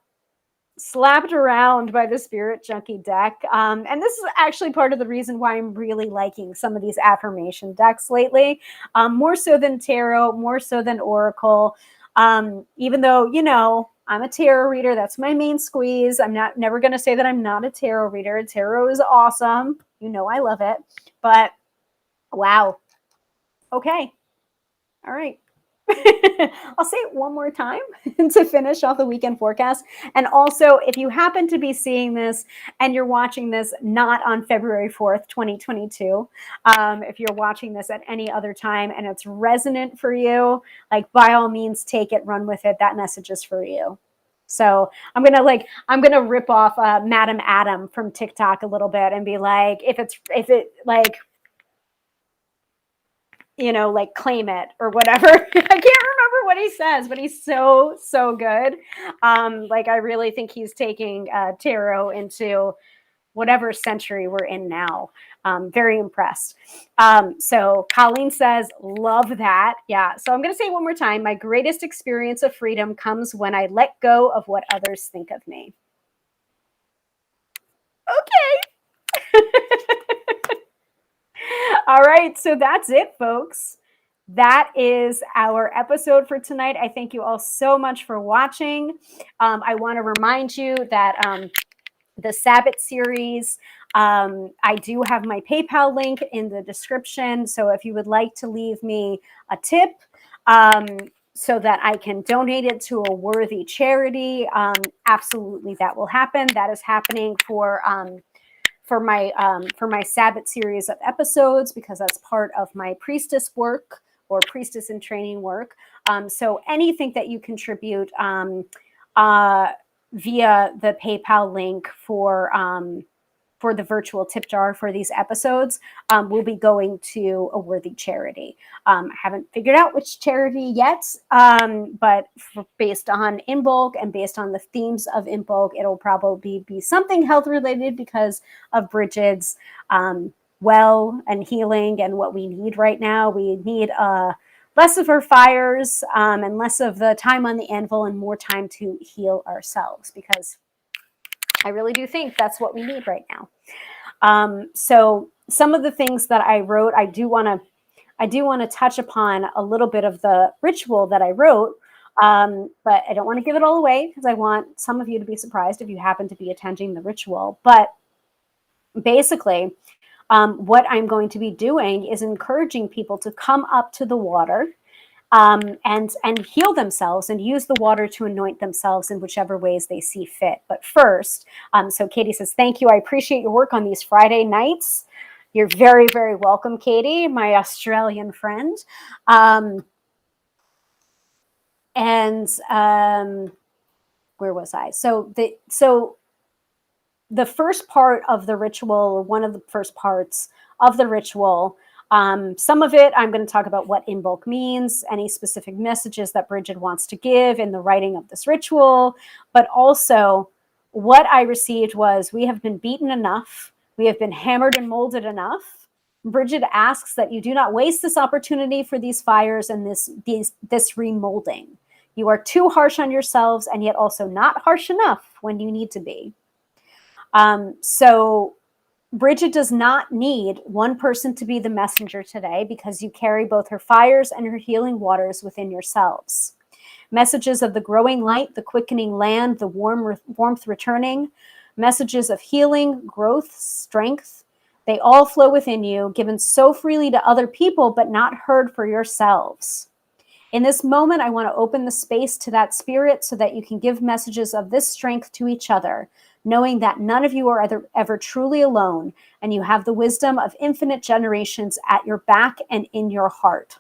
slapped around by the Spirit Junkie deck. And this is actually part of the reason why I'm really liking some of these affirmation decks lately, more so than tarot, more so than oracle. Even though, you know, I'm a tarot reader. That's my main squeeze. I'm never going to say that I'm not a tarot reader. Tarot is awesome. You know, I love it. But wow. Okay. All right. I'll say it one more time to finish off the weekend forecast. And also, if you happen to be seeing this and you're watching this not on February 4th, 2022, if you're watching this at any other time and it's resonant for you, like, by all means, take it, run with it. That message is for you. So I'm gonna rip off Madam Adam from TikTok a little bit and be like, if it like, you know, like, claim it or whatever. I can't remember what he says, but he's so good. Like, I really think he's taking tarot into whatever century we're in now. Very impressed. So Colleen says, love that. Yeah. So I'm going to say it one more time. My greatest experience of freedom comes when I let go of what others think of me. Okay. All right. So that's it, folks. That is our episode for tonight. I thank you all so much for watching. I want to remind you that the Sabbats series, I do have my PayPal link in the description. So if you would like to leave me a tip so that I can donate it to a worthy charity, absolutely, that will happen. That is happening for my Sabbat series of episodes, because that's part of my priestess work, or priestess in training work. So anything that you contribute via the PayPal link for the virtual tip jar for these episodes will be going to a worthy charity. I haven't figured out which charity yet, but based on Imbolc and based on the themes of Imbolc, it'll probably be something health related, because of Bridget's well and healing and what we need right now. We need less of our fires and less of the time on the anvil and more time to heal ourselves, because I really do think that's what we need right now. So some of the things that I wrote, I do want to touch upon a little bit of the ritual that I wrote, but I don't want to give it all away, because I want some of you to be surprised if you happen to be attending the ritual. But basically, what I'm going to be doing is encouraging people to come up to the water and heal themselves and use the water to anoint themselves in whichever ways they see fit. But first, so Katie says, thank you. I appreciate your work on these Friday nights. You're very, very welcome, Katie, my Australian friend. Where was I? So the first part of the ritual, or one of the first parts of the ritual, some of it, I'm going to talk about what Imbolc means, any specific messages that Bridget wants to give in the writing of this ritual, but also what I received was, we have been beaten enough. We have been hammered and molded enough. Bridget asks that you do not waste this opportunity for these fires and this remolding. You are too harsh on yourselves, and yet also not harsh enough when you need to be. So Bridget does not need one person to be the messenger today because you carry both her fires and her healing waters within yourselves. Messages of the growing light, the quickening land, the warmth returning, messages of healing, growth, strength, they all flow within you, given so freely to other people, but not heard for yourselves. In this moment, I want to open the space to that spirit so that you can give messages of this strength to each other, knowing that none of you are ever truly alone, and you have the wisdom of infinite generations at your back and in your heart.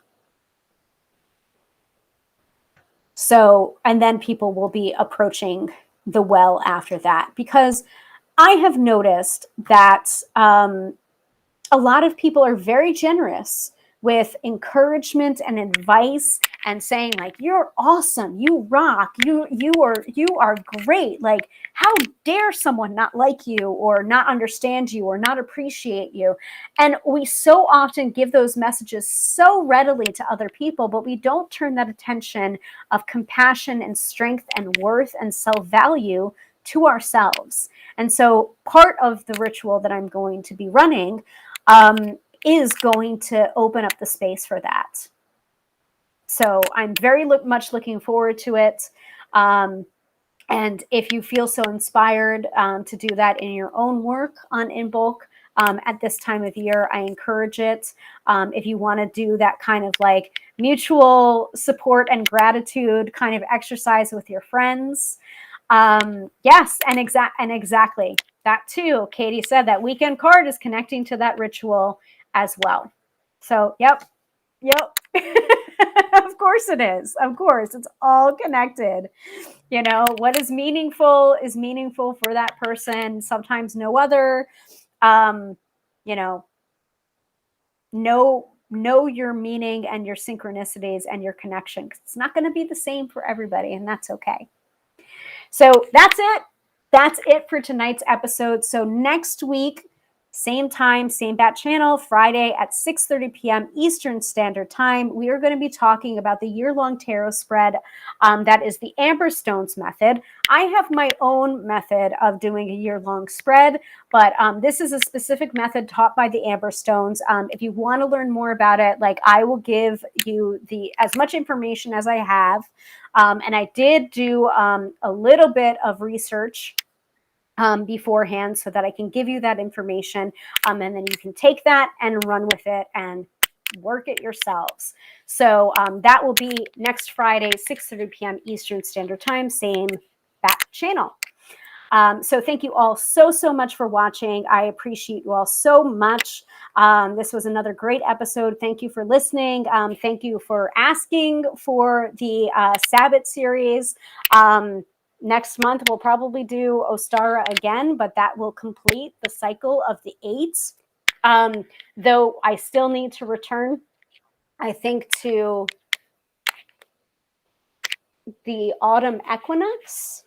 So, and then people will be approaching the well after that, because I have noticed that a lot of people are very generous with encouragement and advice and saying like, you're awesome, you rock, you are great. Like, how dare someone not like you or not understand you or not appreciate you? And we so often give those messages so readily to other people, but we don't turn that attention of compassion and strength and worth and self-value to ourselves. And so part of the ritual that I'm going to be running is going to open up the space for that. So I'm very much looking forward to it. And if you feel so inspired to do that in your own work on Imbolc at this time of year, I encourage it. If you want to do that kind of like mutual support and gratitude kind of exercise with your friends, yes, and exactly that too. Katie said that weekend card is connecting to that ritual as well. So, yep. Of course it is. Of course, it's all connected. You know, what is meaningful for that person. Sometimes no other. You know your meaning and your synchronicities and your connection. It's not going to be the same for everybody, and that's okay. So that's it. That's it for tonight's episode. So next week, same time, same bat channel, Friday at 6:30 p.m. Eastern Standard Time, we are going to be talking about the year-long tarot spread. That is the Amber Stones method. I have my own method of doing a year-long spread, but this is a specific method taught by the Amber Stones. If you want to learn more about it, like, I will give you as much information as I have. And I did do a little bit of research beforehand so that I can give you that information. And then you can take that and run with it and work it yourselves. So that will be next Friday, 6:30 p.m. Eastern Standard Time, same back channel. So thank you all so much for watching. I appreciate you all so much. This was another great episode. Thank you for listening. Thank you for asking for the Sabbats series. Next month, we'll probably do Ostara again, but that will complete the cycle of the 8. Though I still need to return, I think, to the autumn equinox,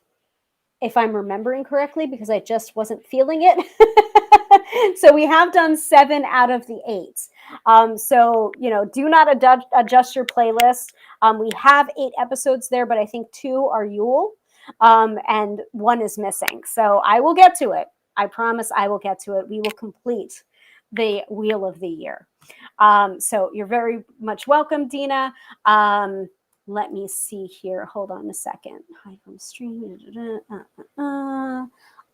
if I'm remembering correctly, because I just wasn't feeling it. So we have done 7 out of the 8. So, do not adjust your playlist. We have 8 episodes there, but I think 2 are Yule, and 1 is missing. So I will get to it. I promise I will get to it. We will complete the Wheel of the Year. So you're very much welcome, Dina. Let me see here. Hold on a second. Hide from stream.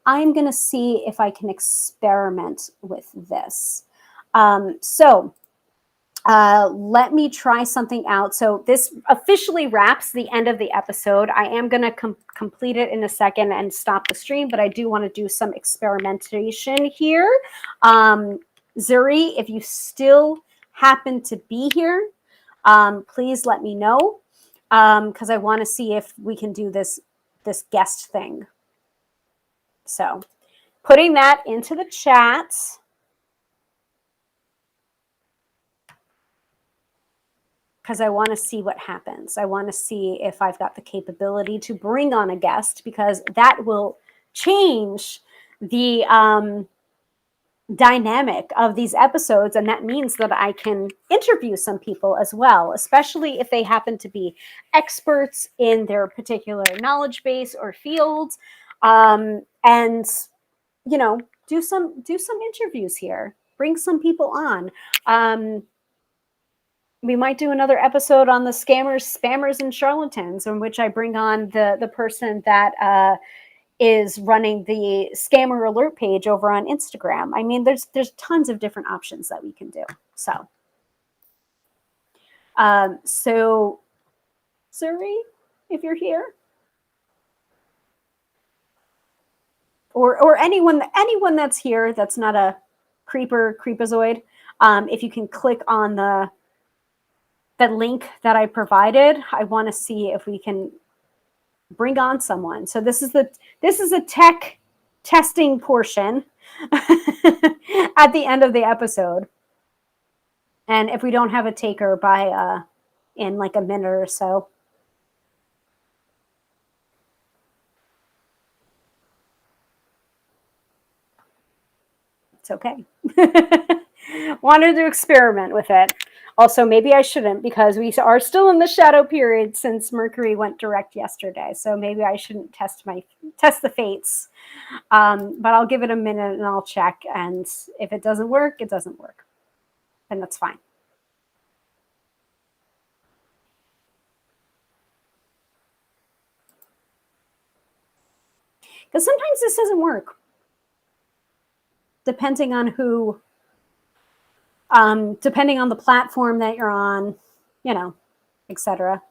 I'm going to see if I can experiment with this. Let me try something out. So this officially wraps the end of the episode. I am going to complete it in a second and stop the stream, but I do want to do some experimentation here. Zuri, if you still happen to be here, please let me know. Because I want to see if we can do this guest thing. So putting that into the chat. Because I want to see what happens. I want to see if I've got the capability to bring on a guest, because that will change the dynamic of these episodes, and that means that I can interview some people as well, especially if they happen to be experts in their particular knowledge base or field. And do some interviews here. Bring some people on. We might do another episode on the scammers, spammers, and charlatans, in which I bring on the person that is running the scammer alert page over on Instagram. I mean, there's tons of different options that we can do. So, Suri, if you're here, or anyone that's here that's not a creepazoid, if you can click on the link that I provided, I want to see if we can bring on someone. So this is a tech testing portion at the end of the episode. And if we don't have a taker by in like a minute or so. It's okay. Wanted to experiment with it. Also, maybe I shouldn't, because we are still in the shadow period since Mercury went direct yesterday. So maybe I shouldn't test the fates. But I'll give it a minute and I'll check. And if it doesn't work, it doesn't work. And that's fine. Because sometimes this doesn't work, depending on who, depending on the platform that you're on, you know, etc.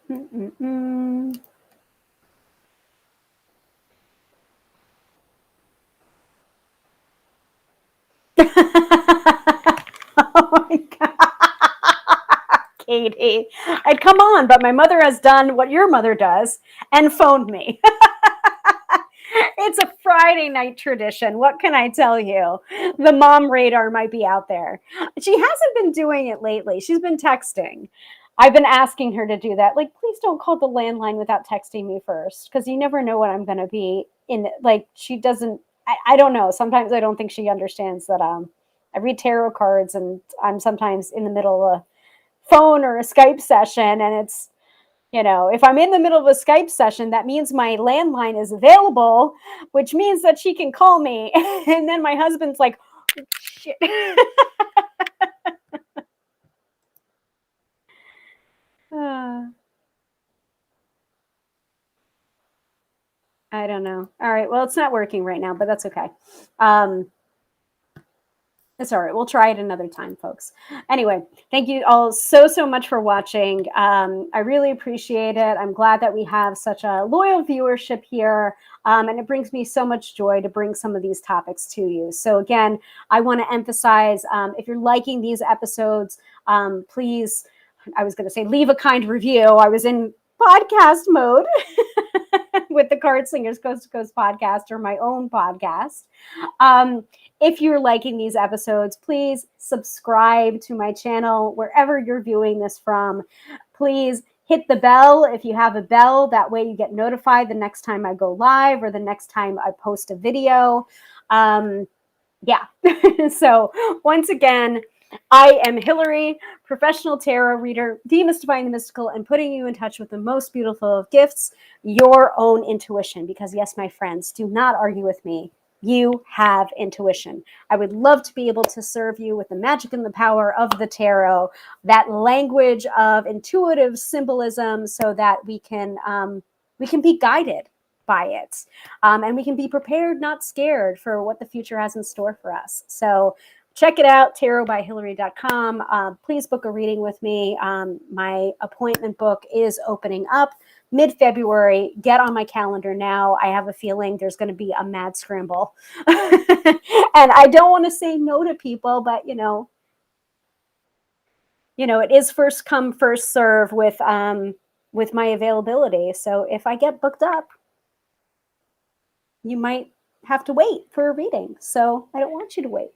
Oh my God. Katie, I'd come on, but my mother has done what your mother does and phoned me. It's a Friday night tradition. What can I tell you? The mom radar might be out there. She hasn't been doing it lately. She's been texting. I've been asking her to do that. Like, please don't call the landline without texting me first, because you never know what I'm going to be in. Like, she doesn't, I don't know. Sometimes I don't think she understands that I read tarot cards and I'm sometimes in the middle of a phone or a Skype session, and it's, you know, if I'm in the middle of a Skype session, that means my landline is available, which means that she can call me. And then my husband's like, oh, shit. I don't know. All right. Well, it's not working right now, but that's okay. It's all right. We'll try it another time, folks. Anyway, thank you all so much for watching. I really appreciate it. I'm glad that we have such a loyal viewership here. And it brings me so much joy to bring some of these topics to you. So again, I want to emphasize, if you're liking these episodes, please, I was going to say, leave a kind review. I was in podcast mode with the Card Slingers Coast to Coast podcast, or my own podcast. If you're liking these episodes, please subscribe to my channel wherever you're viewing this from. Please hit the bell if you have a bell. That way you get notified the next time I go live or the next time I post a video. Yeah. So once again, I am Hilary, professional tarot reader, demystifying the mystical and putting you in touch with the most beautiful of gifts, your own intuition. Because yes, my friends, do not argue with me. You have intuition. I would love to be able to serve you with the magic and the power of the tarot, that language of intuitive symbolism, so that we can be guided by it, and we can be prepared, not scared, for what the future has in store for us. So check it out, tarotbyhilary.com. Please book a reading with me. My appointment book is opening up mid-February. Get on my calendar now. I have a feeling there's going to be a mad scramble. And I don't want to say no to people, but you know, it is first come, first serve with my availability. So if I get booked up, you might have to wait for a reading. So I don't want you to wait.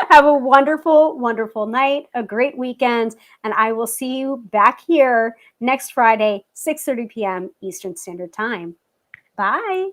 Have a wonderful, wonderful night, a great weekend, and I will see you back here next Friday, 6:30 p.m. Eastern Standard Time. Bye.